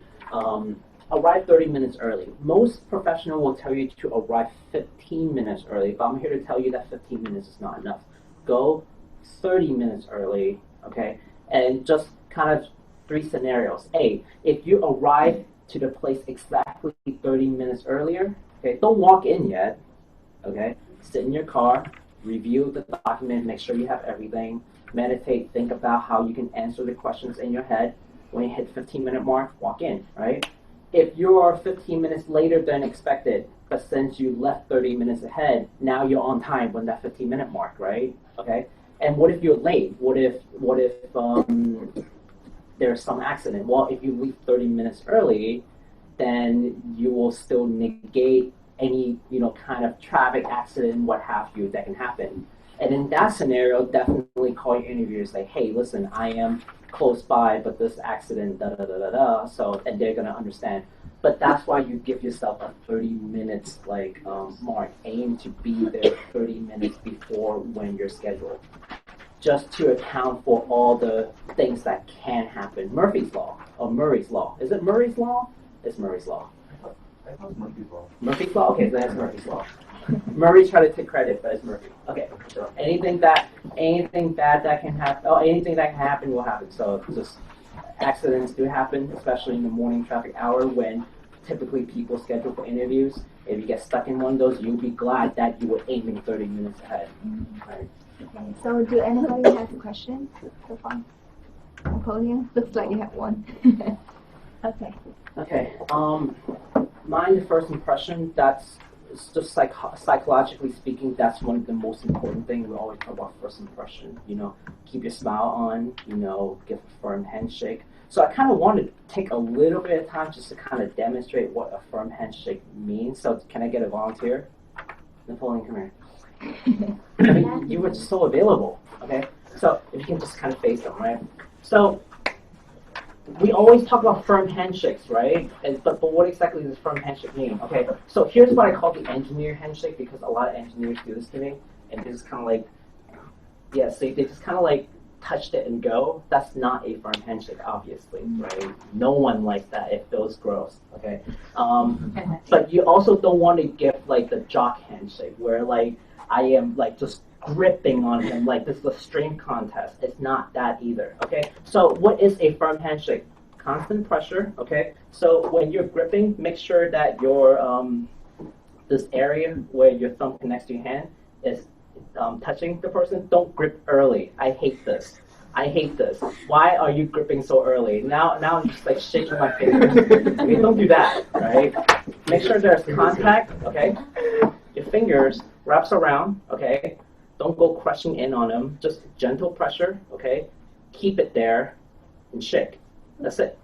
Arrive 30 minutes early. Most professionals will tell you to arrive 15 minutes early, but I'm here to tell you that 15 minutes is not enough. Go 30 minutes early, okay? And just kind of 3 scenarios. A, if you arrive to the place exactly 30 minutes earlier, okay, don't walk in yet, okay? Sit in your car, review the document, make sure you have everything, meditate, think about how you can answer the questions in your head. When you hit 15-minute mark, walk in, right? If you're 15 minutes later than expected, but since you left 30 minutes ahead, now you're on time when that 15-minute mark, right? Okay? And what if you're late? What if there's some accident? Well, if you leave 30 minutes early, then you will still negate any, kind of traffic accident, what have you, that can happen. And in that scenario, definitely call your interviewers like, hey, listen, I am close by, but this accident, da-da-da-da-da, so, and they're going to understand. But that's why you give yourself a 30 minutes, mark. Aim to be there 30 minutes before when you're scheduled, just to account for all the things that can happen. Murphy's Law, or Murray's Law. Is it Murray's Law? It's Murray's Law. I thought it was Murphy's Law. Murphy's Law? Okay, so that's Murphy's Law. Murray tried to take credit, but it's Murphy. Okay, so anything bad that can happen, anything that can happen will happen. So just accidents do happen, especially in the morning traffic hour when typically people schedule for interviews. If you get stuck in one of those, you'll be glad that you were aiming 30 minutes ahead. Right? Okay, so do anybody have questions so far? On podium? Looks like you have one. Okay. Okay. Mine, the first impression, that's just psychologically speaking, that's one of the most important things. We always talk about first impression. Keep your smile on. Give a firm handshake. So I kind of wanted to take a little bit of time just to kind of demonstrate what a firm handshake means. So can I get a volunteer? Napoleon, come here. I mean, you were just so available. Okay. So if you can just kind of face them, right? So we always talk about firm handshakes, right? But what exactly does firm handshake mean? Okay, so here's what I call the engineer handshake, because a lot of engineers do this to me, and they just kind of so they just kind of touched it and go. That's not a firm handshake, obviously, right? No one likes that. It feels gross, okay? But you also don't want to give the jock handshake, where I am just gripping on him this is a strength contest. It's not that either, okay? So what is a firm handshake? Constant pressure, okay? So when you're gripping, make sure that your this area where your thumb connects to your hand is touching the person. Don't grip early. I hate this. Why are you gripping so early? Now I'm just shaking my fingers. Okay, don't do that, right? Make sure there's contact, okay? Your fingers wraps around, okay? Don't go crushing in on them. Just gentle pressure, okay? Keep it there and shake. That's it.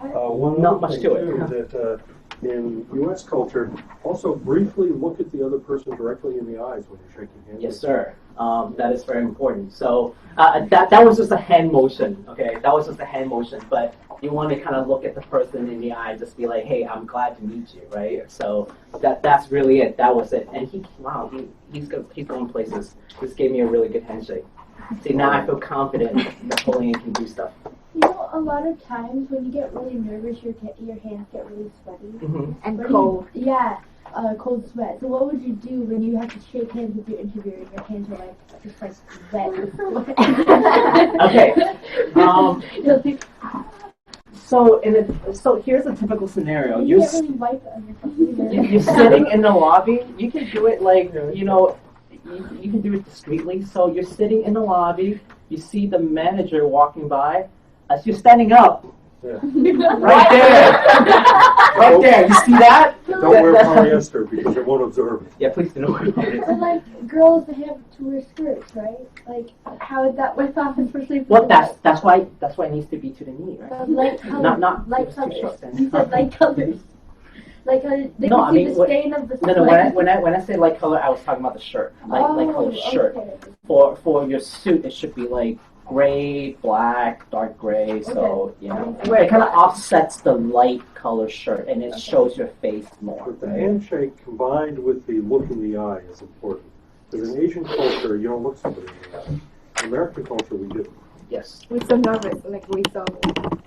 Not much to it. That in U.S. culture, also briefly look at the other person directly in the eyes when you're shaking hands. Yes, sir. That is very important. So that was just a hand motion, okay? That was just a hand motion, but you want to kind of look at the person in the eye, just be like, hey, I'm glad to meet you, right? So that's really it. That was it. And he's going places. This gave me a really good handshake. See, now I feel confident Napoleon can do stuff. A lot of times when you get really nervous, your hands get really sweaty. Mm-hmm. And cold. Yeah, cold sweat. So what would you do when you have to shake hands with your interviewer and your hands are just wet with sweat? Okay. So here's a typical scenario. You can't really wipe it on yourself either. You're sitting in the lobby. You can do it you can do it discreetly. So you're sitting in the lobby. You see the manager walking by. As you're standing up. Yeah. Right there. Right there. You see that? Don't wear polyester because it won't absorb it. Yeah, please don't wear polyester. But girls, they have to wear skirts, right? How would that wipe off, especially for Well, that's why it needs to be to the knee, right? Light colors. Not light too short. colors. You said light colors. They can see the stain of the sweat. When I say light color, I was talking about the shirt. Light color shirt. Okay. for your suit, it should be like gray, black, dark gray. So you know, where it kind of offsets the light color shirt, and it shows your face more. But the Right? handshake combined with the look in the eye is important. Because in Asian culture, you don't look somebody in the eye. In American culture, we do. Yes. We're so nervous, like we so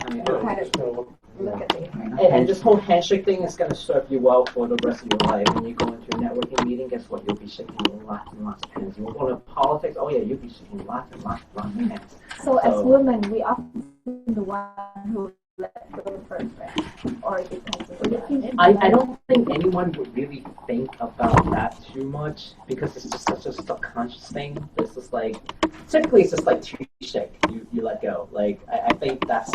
I mean, kind Just kinda of look at it. and this whole handshake thing is going to serve you well for the rest of your life. When you go into a networking meeting, guess what? You'll be shaking lots and lots of hands. You go to politics, oh yeah, you'll be shaking lots and lots and lots of hands. So as women, we often the one who let go first, right? Or it depends on I don't think anyone would really think about that too much because it's just such a subconscious thing. It's just like, typically it's just like two shake, you let go. Like, I think that's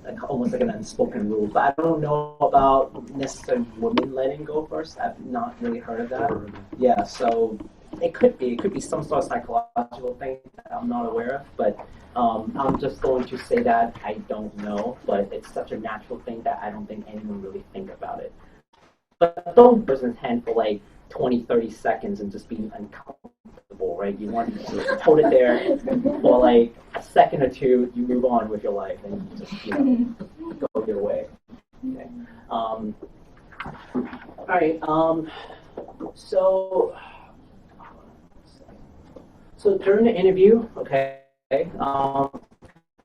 like almost like an unspoken rule, but I don't know about necessarily women letting go first. I've not really heard of that. Yeah, so it could be some sort of psychological thing that I'm not aware of, but I'm just going to say that I don't know, but it's such a natural thing that I don't think anyone really think about it. But don't person's hand for like 20, 30 seconds and just being uncomfortable, right? You want to just hold it there for like a second or two, you move on with your life and you just, you know, go your way. Okay. All right. So during the interview, okay,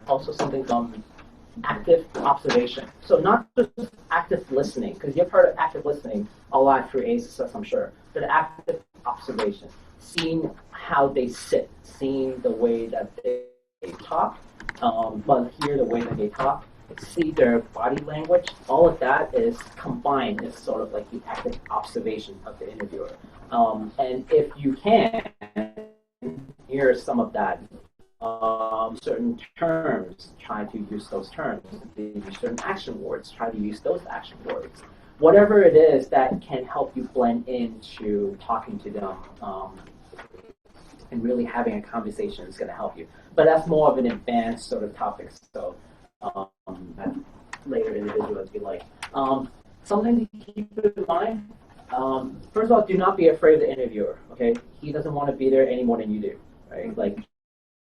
also something active observation. So not just active listening, because you've heard of active listening a lot through AASuccess, I'm sure, but active observation, seeing how they sit, seeing the way that they talk, but hear the way that they talk, see their body language. All of that is combined as sort of like the active observation of the interviewer. And if you can, hear some of that. Certain terms, try to use those terms. Certain action words, try to use those action words. Whatever it is that can help you blend into talking to them and really having a conversation is going to help you. But that's more of an advanced sort of topic. So later individuals be like. Something to keep in mind. First of all, do not be afraid of the interviewer. Okay, he doesn't want to be there any more than you do. Right? Like,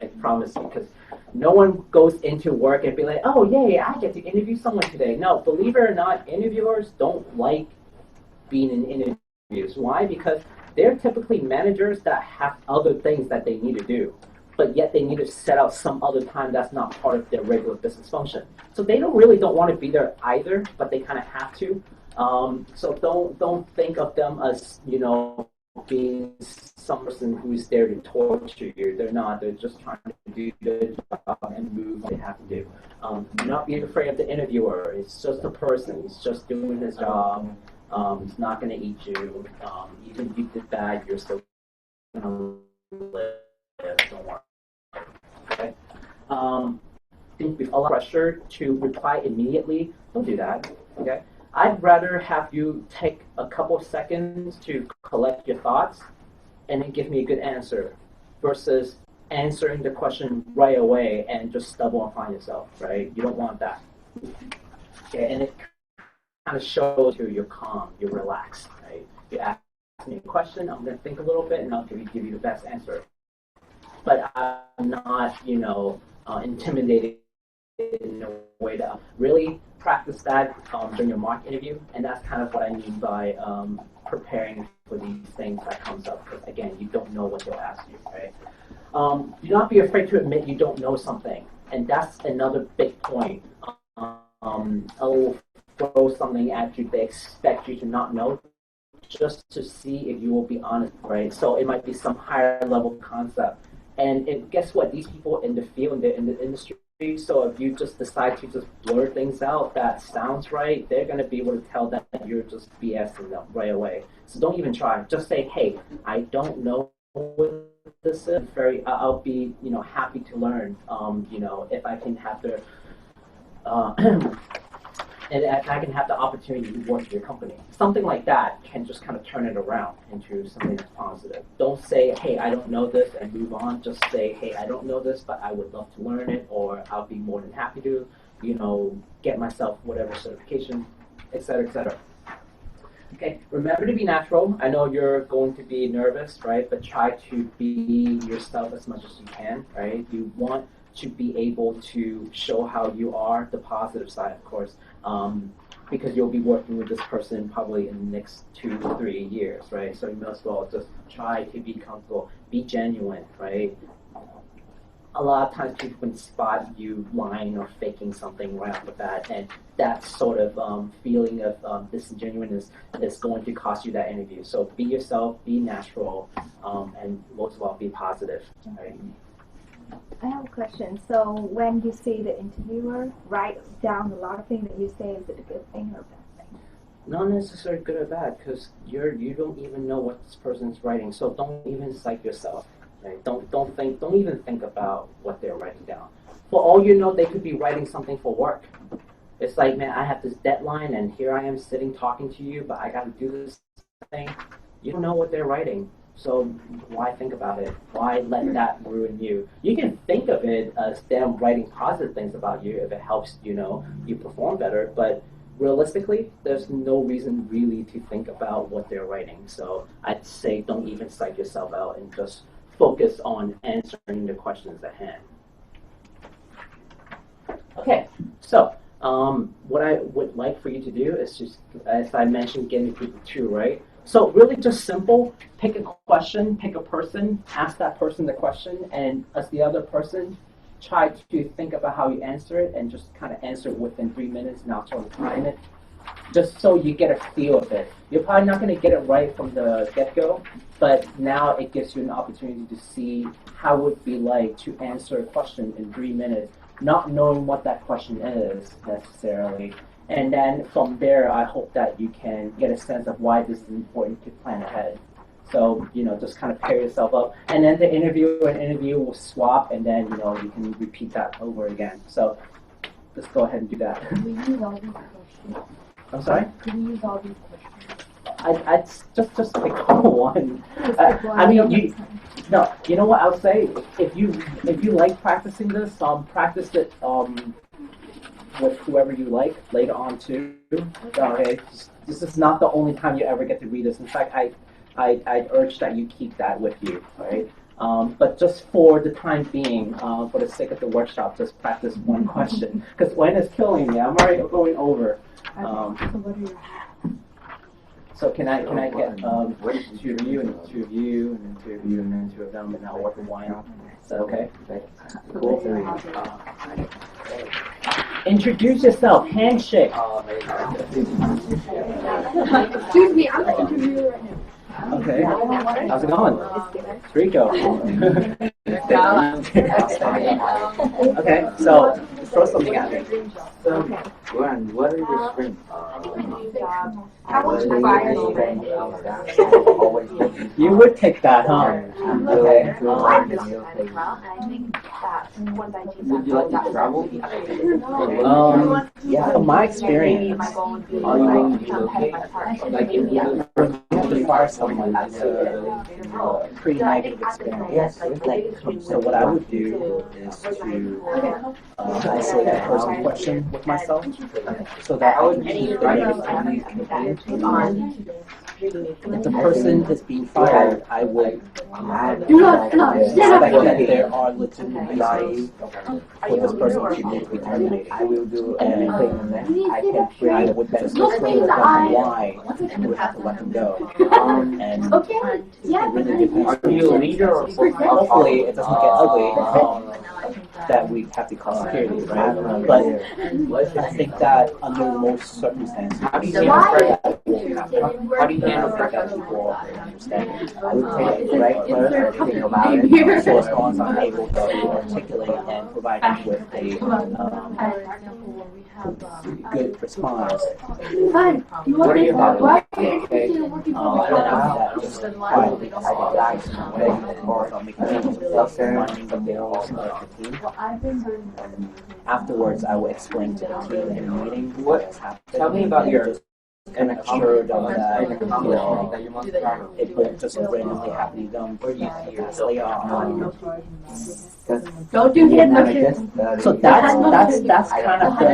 I promise you, because no one goes into work and be like, oh, yay, I get to interview someone today. No, believe it or not, interviewers don't like being in interviews. Why? Because they're typically managers that have other things that they need to do, but yet they need to set out some other time that's not part of their regular business function. So they don't want to be there either, but they kind of have to. So don't think of them as, you know, being some person who's there to torture you. They're not. They're just trying to do their job and move what they have to do. Do not be afraid of the interviewer. It's just a person. He's just doing his job. He's not going to eat you. Even if you did bad, you're still going to live. Don't worry. Okay? Think with a lot of pressure to reply immediately. Don't do that. Okay? I'd rather have you take a couple of seconds to collect your thoughts and then give me a good answer versus answering the question right away and just stumble upon yourself, right? You don't want that. Okay, and it kind of shows you're calm, you're relaxed, right? You ask me a question, I'm going to think a little bit and I'll give you the best answer. But I'm not, you know, intimidated in a way that really practice that during your mock interview, and that's kind of what I mean by preparing for these things that comes up, because again, you don't know what they'll ask you, right? Do not be afraid to admit you don't know something, and that's another big point. I'll throw something at you they expect you to not know, just to see if you will be honest, right? So it might be some higher level concept, and guess what? These people in the field, in the industry, so if you just decide to just blur things out that sounds right, they're going to be able to tell that you're just BSing them right away. So don't even try. Just say, hey, I don't know what this is. I'll be, you know, happy to learn. You know, if I can have the and if I can have the opportunity to work with your company. Something like that can just kind of turn it around into something that's positive. Don't say, hey, I don't know this, and move on. Just say, hey, I don't know this, but I would love to learn it, or I'll be more than happy to, you know, get myself whatever certification, et cetera, et cetera. Okay, remember to be natural. I know you're going to be nervous, right? But try to be yourself as much as you can, right? You want to be able to show how you are, the positive side, of course, because you'll be working with this person probably in the next 2 to 3 years, right? So you might as well just try to be comfortable, be genuine, right? A lot of times people can spot you lying or faking something right off the bat, and that sort of feeling of disingenuousness is going to cost you that interview. So be yourself, be natural, and most of all, be positive. Right? I have a question. So when you see the interviewer, write down a lot of things that you say. Is it a good thing or a bad thing? Not necessarily good or bad, because you don't even know what this person's writing. So don't even psych yourself. Right? Don't even think about what they're writing down. For all you know, they could be writing something for work. It's like, man, I have this deadline, and here I am sitting talking to you, but I got to do this thing. You don't know what they're writing, so why think about it? Why let that ruin you? You can think of it as them writing positive things about you if it helps, you perform better, but realistically, there's no reason really to think about what they're writing. So I'd say don't even psych yourself out and just focus on answering the questions at hand. Okay, so what I would like for you to do is just, as I mentioned, get into group 2, right? So really just simple, pick a question, pick a person, ask that person the question, and as the other person, try to think about how you answer it and just kind of answer it within 3 minutes, not sort of time it, just so you get a feel of it. You're probably not going to get it right from the get-go, but now it gives you an opportunity to see how it would be like to answer a question in 3 minutes, not knowing what that question is necessarily. And then from there, I hope that you can get a sense of why this is important to plan ahead. So, just kind of pair yourself up. And then the interview will swap, and then, you can repeat that over again. So just go ahead and do that. Do we use all these questions? I'm sorry? Do we use all these questions? I'd just pick one. I mean, you know what I'll say? If you like practicing this, practice it with whoever you like later on too. Okay, this is not the only time you ever get to read this. In fact, I'd urge that you keep that with you, right? But just for the time being, for the sake of the workshop, just practice one question. Because when it's killing me, I'm already going over. So can I get 2 of you and 2 of you and then 2 of you and then 2 of them, and I'll work with one. Is that okay? Cool. Introduce yourself. Handshake. Excuse me, I'm the interviewer right now. Okay. How's it going? It's Rico. Okay, so throw something at me. Gwen, what are your strengths? I want to fire You would take that, huh? Okay. Would you like to travel? Yeah, from my experience, Are you going to relocate? Like if you to fire someone is a pretty negative experience. So what I would do is to isolate that person question with myself, so that I would be if the person is being fired, I would expect that there are legitimate reasons for this person to be terminated. I will do anything I would then explain to them why you would have to let them go. And it really depends. Are you a leader or Hopefully it doesn't get ugly, that we have to call security, right? But I think that under most circumstances, How do you handle how do you handle that people understand? I would take it right first and think about it. So as long as I'm able to articulate and provide them with a good response. What are your thoughts? And then after that, just quietly guide some way or make changes reminding them they are also part of the team. Afterwards, I will explain to the team in the meeting what has happened. Tell me about your kind of sure that that you must travel. it won't just randomly happen. Where do you see yourself? Don't do hypnosis. So that's kind of the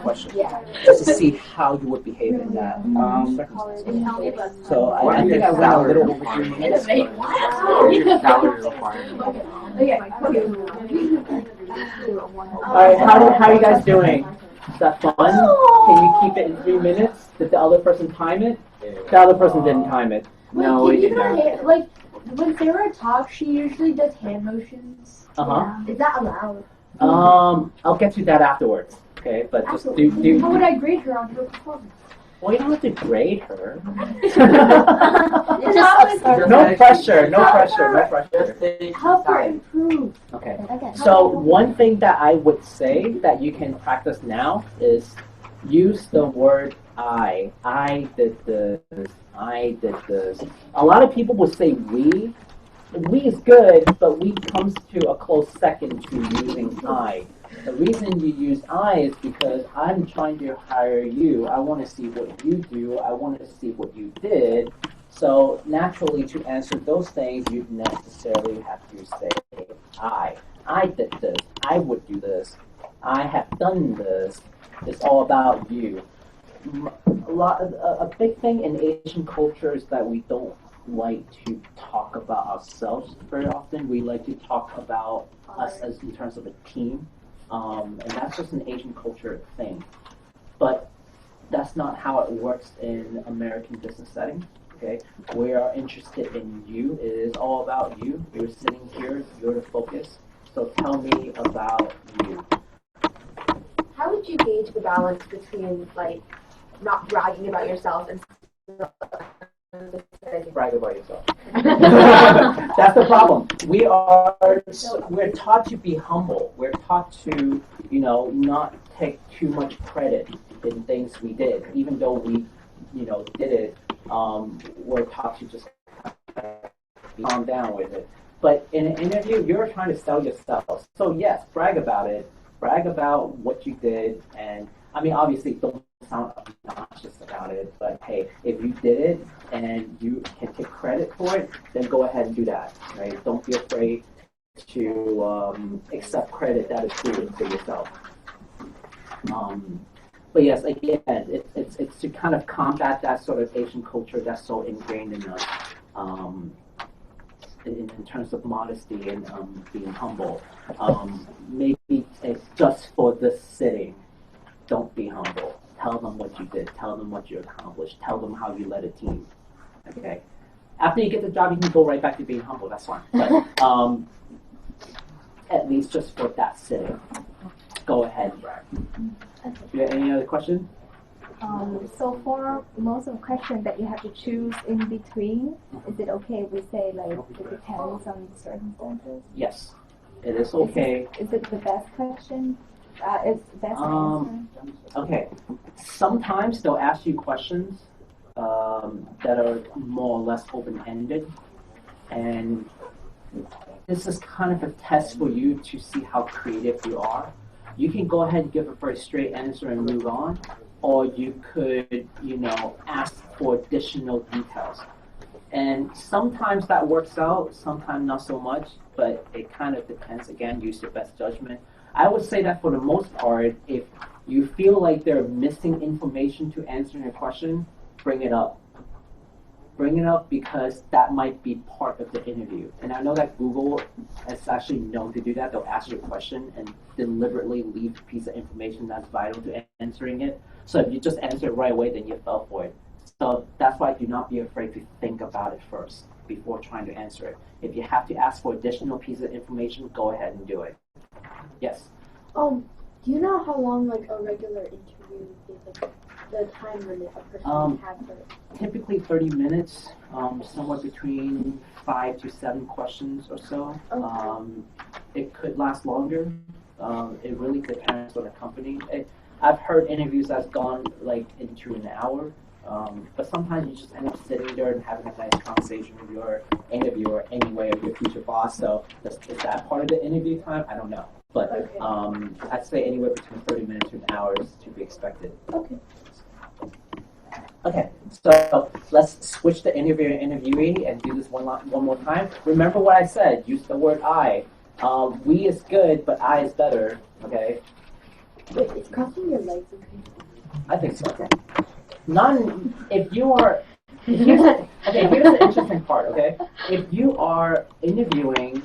question. Just to see how you would behave in that circumstance. So I think I went a little over 3 minutes. What's your salary requirement? All right, how are you guys doing? Is that fun? Can you keep it in 3 minutes? Did the other person time it? The other person didn't time it. No, we did not. Like, when Sarah talks, she usually does hand motions. Is that allowed? I'll get to that afterwards. Okay, but just do. How would I grade her on her performance? Well, you don't have to grade her. Just No pressure, no pressure, no pressure. help her improve. Okay. So one thing that I would say that you can practice now is use the word I. I did this. I did this. A lot of people would say we. We is good, but we comes to a close second to using I. The reason you use I is because I'm trying to hire you. I want to see what you do. I want to see what you did. So naturally, to answer those things, you necessarily have to say I. I did this. I would do this. I have done this. It's all about you. A big thing in Asian culture is that we don't like to talk about ourselves very often. We like to talk about us as in terms of a team. And that's just an Asian culture thing. But that's not how it works in American business setting. Okay? We are interested in you. It is all about you. You're sitting here, you're the focus. So tell me about you. How would you gauge the balance between like not bragging about yourself and brag about yourself? That's the problem. We're taught to be humble. We're taught to, not take too much credit in things we did, even though we, did it. We're taught to just calm down with it. But in an interview, you're trying to sell yourself. So yes, brag about it. Brag about what you did, and obviously don't sound obnoxious about it, but hey, if you did it and you can take credit for it, then go ahead and do that, right? Don't be afraid to accept credit that is due to yourself. But yes, again, it's to kind of combat that sort of Asian culture that's so ingrained in us, in terms of modesty and being humble. Maybe it's just for this sitting. Don't be humble. Tell them what you did. Tell them what you accomplished. Tell them how you led a team. Okay. After you get the job, you can go right back to being humble. That's fine. But at least just for that sitting, go ahead. Do you have any other questions? So for most of the questions that you have to choose in between, is it okay if we say like it depends on circumstances? Yes, it is okay. Is it the best question? Is the best answer? Okay. Sometimes they'll ask you questions that are more or less open-ended, and this is kind of a test for you to see how creative you are. You can go ahead and give a very straight answer and move on, or you could, ask for additional details. And sometimes that works out, sometimes not so much, but it kind of depends. Again, use your best judgment. I would say that for the most part, if you feel like they're missing information to answer your question, bring it up. Bring it up because that might be part of the interview. And I know that Google is actually known to do that. They'll ask you a question and deliberately leave a piece of information that's vital to answering it. So if you just answer it right away, then you fell for it. So that's why do not be afraid to think about it first before trying to answer it. If you have to ask for additional pieces of information, go ahead and do it. Yes? Do you know how long like a regular interview is, like the time limit a person can have for it? Typically 30 minutes, somewhere between 5 to 7 questions or so. Okay. It could last longer. It really depends on the company. I've heard interviews that's gone like into an hour, but sometimes you just end up sitting there and having a nice conversation with your interviewer anyway, or your future boss. So is that part of the interview time? I don't know. But Okay. I'd say anywhere between 30 minutes to an hour is to be expected. Okay. Okay, so let's switch the interviewer and interviewee and do this one more time. Remember what I said. Use the word I. We is good, but I is better. Okay. Wait, it's crossing your legs, okay? I think so. If you are, here's the interesting part, okay? If you are interviewing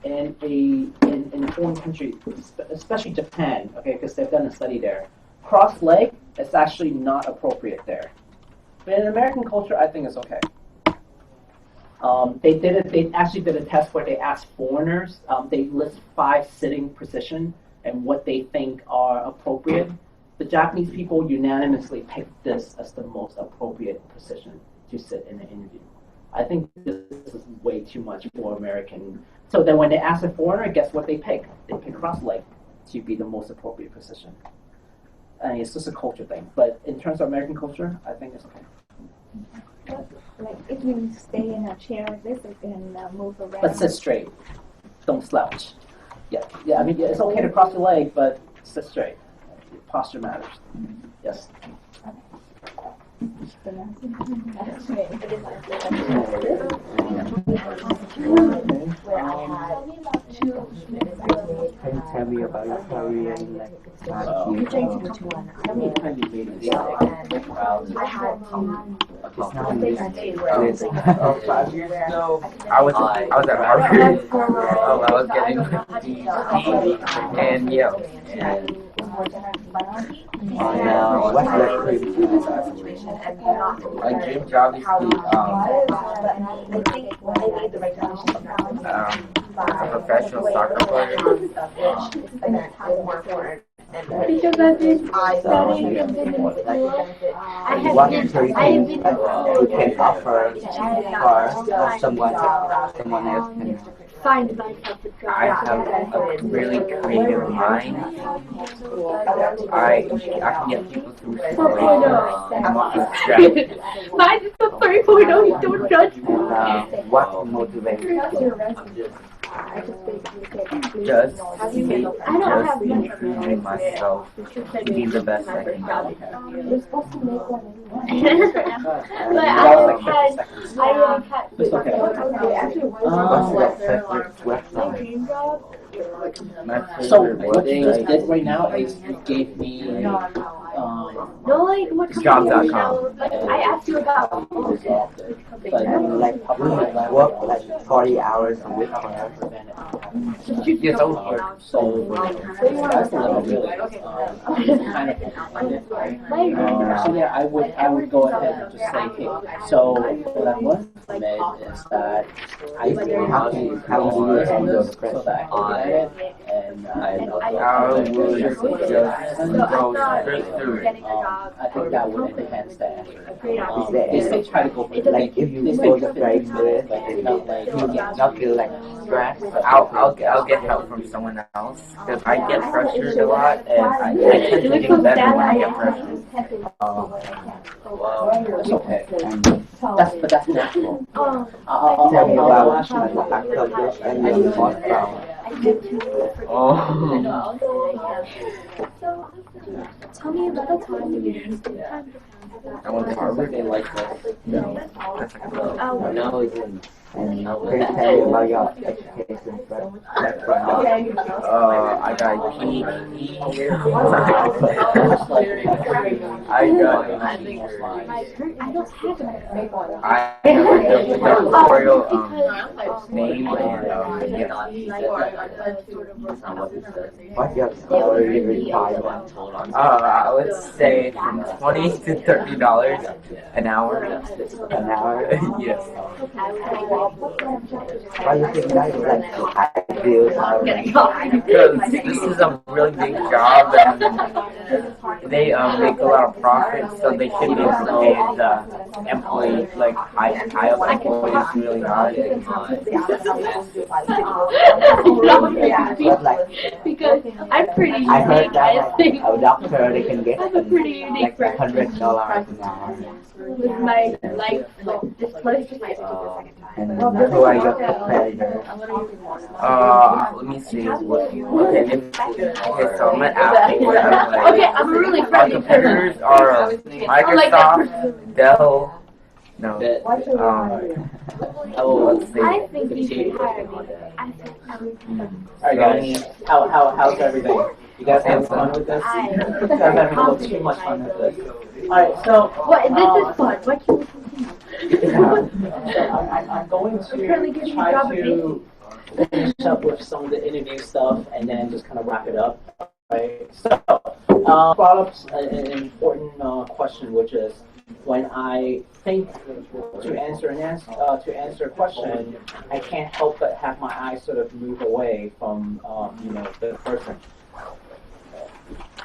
in a foreign country, especially Japan, okay, because they've done a study there, cross-leg is actually not appropriate there. But in American culture, I think it's okay. They actually did a test where they asked foreigners, they list 5 sitting positions and what they think are appropriate. The Japanese people unanimously picked this as the most appropriate position to sit in an interview. I think this is way too much for American. So then when they ask a foreigner, guess what they pick? They pick cross-leg to be the most appropriate position. I mean, it's just a culture thing. But in terms of American culture, I think it's okay. Like if you stay in a chair like this, you can move around. But sit straight. Don't slouch. Yeah. I mean, it's okay to cross your leg, but sit straight. Posture matters. Yes. Can you tell me about your career in like How many times you made it? I had Yes. 5 years ago, I was at Harvard. I was getting my PhD, and yeah, and What's your previous my dream job is a professional soccer player. Because I've been studying and been in school. I have been you can offer for someone else can find myself a job. I have a really creative mind. I can get people through school. I'm not distracted. Mine is a 3.0, don't judge me. what motivates you? Just I don't have much. improving myself, being the best I can be. You're supposed to make one anyway. But I haven't had. It's okay. What's your favorite website? Dream job. My So favorite what you just website did right now is you gave me No, like what Job.com. I asked you about. Like work like 40 hours a week. Yes, I would work. So that's a little really kind of so yeah, I would go ahead and just say, hey, so what I want to admit is that I really want to so that I can get it and I will just go straight through it. I think that would enhance the answer. They They try to go for like if you go straight to it, but not like you not feel like stressed. I'll get help from someone else because I get pressured a lot and I tend to get better when I get pressured. It's okay. But that's natural. Tell me about accomplished and your most proud. Oh. Tell me about the time you used it. I went to Harvard. They like this. No. And can you tell me about your education background? I got a PhD. I got I have a tutorial name and What's your salary requirement? I would say from $20 to $30 an hour. An hour? Yes. Why do you think that is like ideal salary? Because this is a really big job and they make a lot of profit, so they should be able to pay the employees, like high-up employees, really high. But like, Because I'm pretty I heard unique, that I think. like, a doctor they can get I'm a pretty unique like person. $100 an hour. with my life. This place is my And that's why you're prepared. Let me see. Okay, so I'm gonna ask you. Okay, I'm really Our friendly. competitors are Microsoft, Dell. No. Let's see. I think you should hire me. I think everything. Alright guys, how's everything? You guys having fun with this? You guys having a little too much fun with this? Alright, so What? This is fun. Why can't we continue? I'm going to try to finish up with some of the interview stuff and then just kind of wrap it up. Right? So, brought up an important question, which is when I think to answer a question, I can't help but have my eyes sort of move away from the person.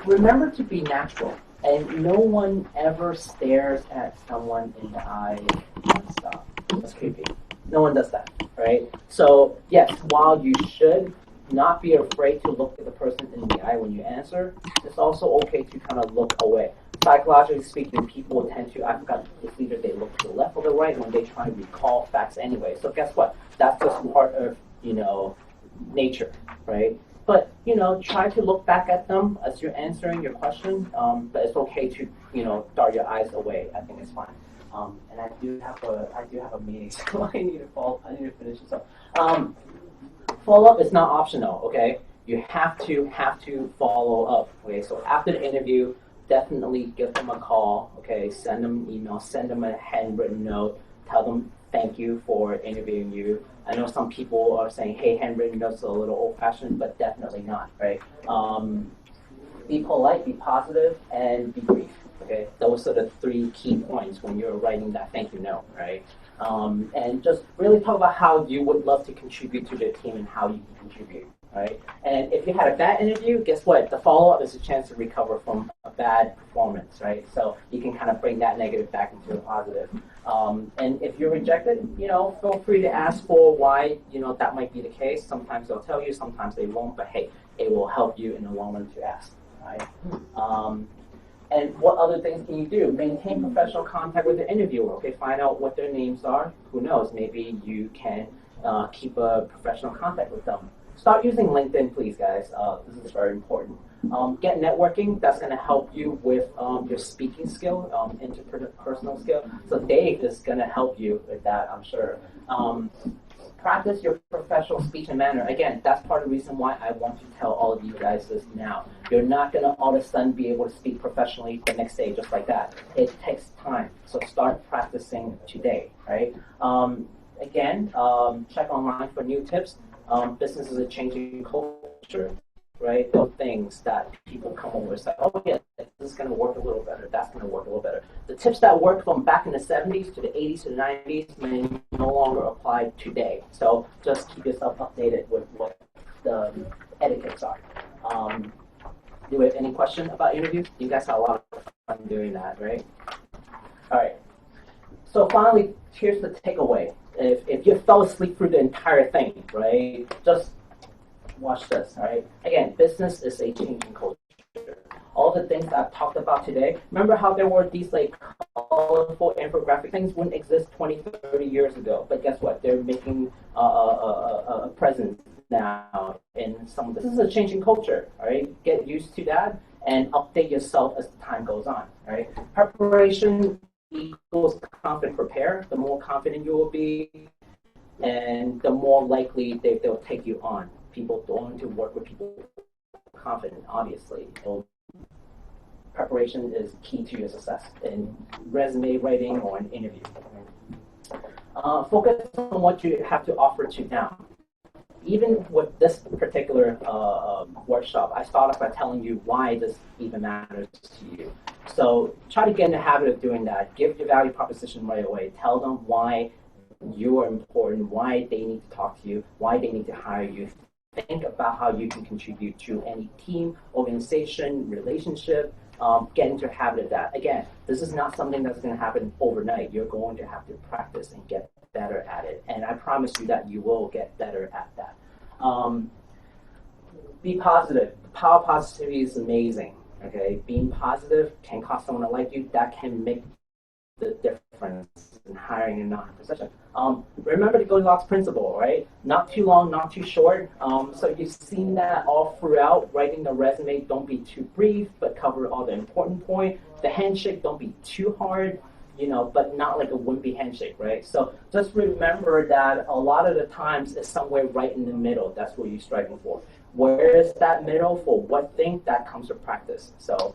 Remember to be natural, and no one ever stares at someone in the eye nonstop. That's creepy. No one does that, right? So yes, while you should not be afraid to look at the person in the eye when you answer, it's also okay to kind of look away. Psychologically speaking, people tend to, I forgot if either they look to the left or the right when they try to recall facts anyway. So guess what? That's just part of, nature, right? But, try to look back at them as you're answering your question, but it's okay to, dart your eyes away. I think it's fine. And I do have a meeting, so I need to finish this up. Follow-up is not optional, okay? You have to follow up, okay? So after the interview, definitely give them a call, okay? Send them an email, send them a handwritten note, tell them thank you for interviewing you. I know some people are saying, hey, handwritten notes are a little old-fashioned, but definitely not, right? Be polite, be positive, and be brief, okay? Those are the 3 key points when you're writing that thank you note, right? And just really talk about how you would love to contribute to the team and how you can contribute, right? And if you had a bad interview, guess what? The follow-up is a chance to recover from a bad performance, right? So you can kind of bring that negative back into a positive. And if you're rejected, feel free to ask for why, that might be the case. Sometimes they'll tell you, sometimes they won't, but hey, it will help you in the long run to ask, right? And what other things can you do? Maintain professional contact with the interviewer. Okay, find out what their names are. Who knows? Maybe you can keep a professional contact with them. Start using LinkedIn, please, guys. This is very important. Get networking. That's going to help you with your speaking skill, interpersonal skill. So Dave is going to help you with that, I'm sure. Practice your professional speech and manner. Again, that's part of the reason why I want to tell all of you guys this now. You're not going to all of a sudden be able to speak professionally the next day just like that. It takes time. So start practicing today, right? Again, check online for new tips. Business is a changing culture, right? Those things that people come over and say, oh yeah, this is going to work a little better, that's going to work a little better. The tips that worked from back in the 70s to the 80s to the 90s may no longer apply today. So just keep yourself updated with what the etiquettes are. Do we have any question about interviews? You guys had a lot of fun doing that, right? All right. So finally, here's the takeaway. If you fell asleep through the entire thing, right, just watch this, right? Again, business is a changing culture. All the things I've talked about today, remember how there were these like colorful infographic things wouldn't exist 20, 30 years ago. But guess what? They're making a presence now in some of this. This is a changing culture, all right? Get used to that and update yourself as time goes on, all right? Preparation equals confident prepare. The more confident you will be, and the more likely they'll take you on. People don't want to work with people confident, obviously. So preparation is key to your success in resume writing or an interview. Focus on what you have to offer to now. Even with this particular workshop, I start off by telling you why this even matters to you. So try to get in the habit of doing that. Give your value proposition right away. Tell them why you are important, why they need to talk to you, why they need to hire you. Think about how you can contribute to any team, organization, relationship. Get into a habit of that. Again, this is not something that's going to happen overnight. You're going to have to practice and get better at it. And I promise you that you will get better at that. Be positive. The power of positivity is amazing. Okay, being positive can cause someone to like you. That can make the difference in hiring and not position. Remember the Goldilocks principle, right? Not too long, not too short. So you've seen that all throughout writing the resume. Don't be too brief, but cover all the important points. The handshake, don't be too hard, but not like a wimpy handshake, right? So just remember that a lot of the times it's somewhere right in the middle. That's what you're striving for. Where is that middle for what thing? That comes with practice. So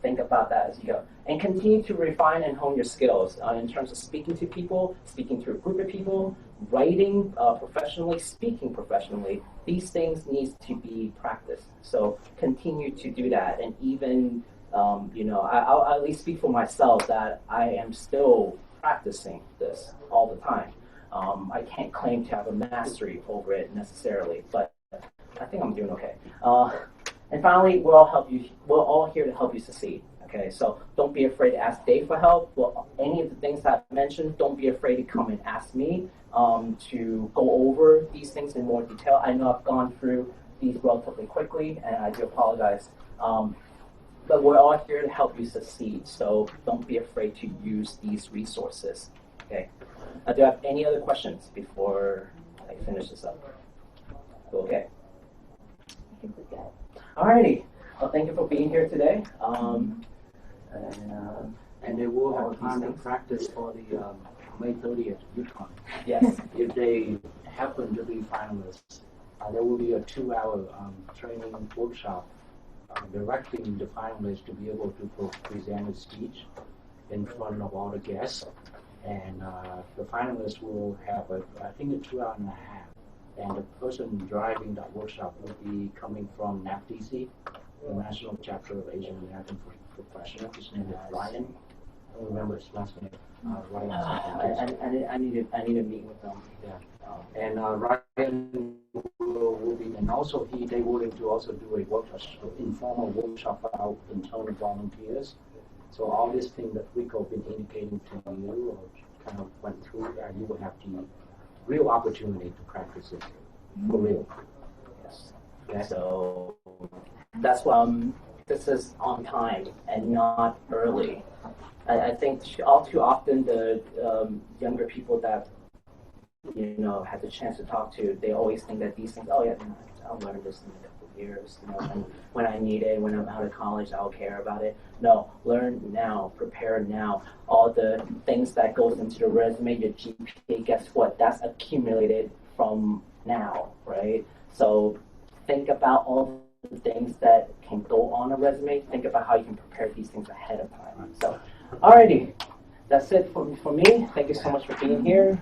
think about that as you go. And continue to refine and hone your skills in terms of speaking to people, speaking to a group of people, writing professionally, speaking professionally. These things need to be practiced. So continue to do that. And even, I'll at least speak for myself that I am still practicing this all the time. I can't claim to have a mastery over it necessarily, but I think I'm doing okay. And finally, we're all here to help you succeed. Okay, so don't be afraid to ask Dave for help. Well, any of the things that I mentioned, don't be afraid to come and ask me to go over these things in more detail. I know I've gone through these relatively quickly, and I do apologize. But we're all here to help you succeed, so don't be afraid to use these resources. Okay. Do you have any other questions before I finish this up? Okay. I think we got it. Alrighty. Well, thank you for being here today. And they will have time to practice for the May 30th UConn. Yes. If they happen to be finalists, there will be a 2-hour training workshop directing the finalists to be able to present a speech in front of all the guests. And the finalists will have, I think, a 2 hour and a half. And the person driving that workshop will be coming from NAFDC, the National Chapter of Asian American Professionals. His name is Ryan. I don't remember his last name. Ryan. I need to meet with them. Yeah. And Ryan will be, and also they willing to also do a workshop, informal workshop for our internal volunteers. So all these things that Rico been indicating to you or kind of went through, you will have the real opportunity to practice it for real. Yes. Okay. So that's why this is on time and not early. I think all too often the younger people that had the chance to talk to, they always think that these things, I'll learn this in a couple of years. When I need it, when I'm out of college, I'll care about it. No, learn now, prepare now. All the things that goes into the resume, your GPA, guess what? That's accumulated from now, right? So think about all the things that can go on a resume. Think about how you can prepare these things ahead of time. So, alrighty, that's it for me. Thank you so much for being here.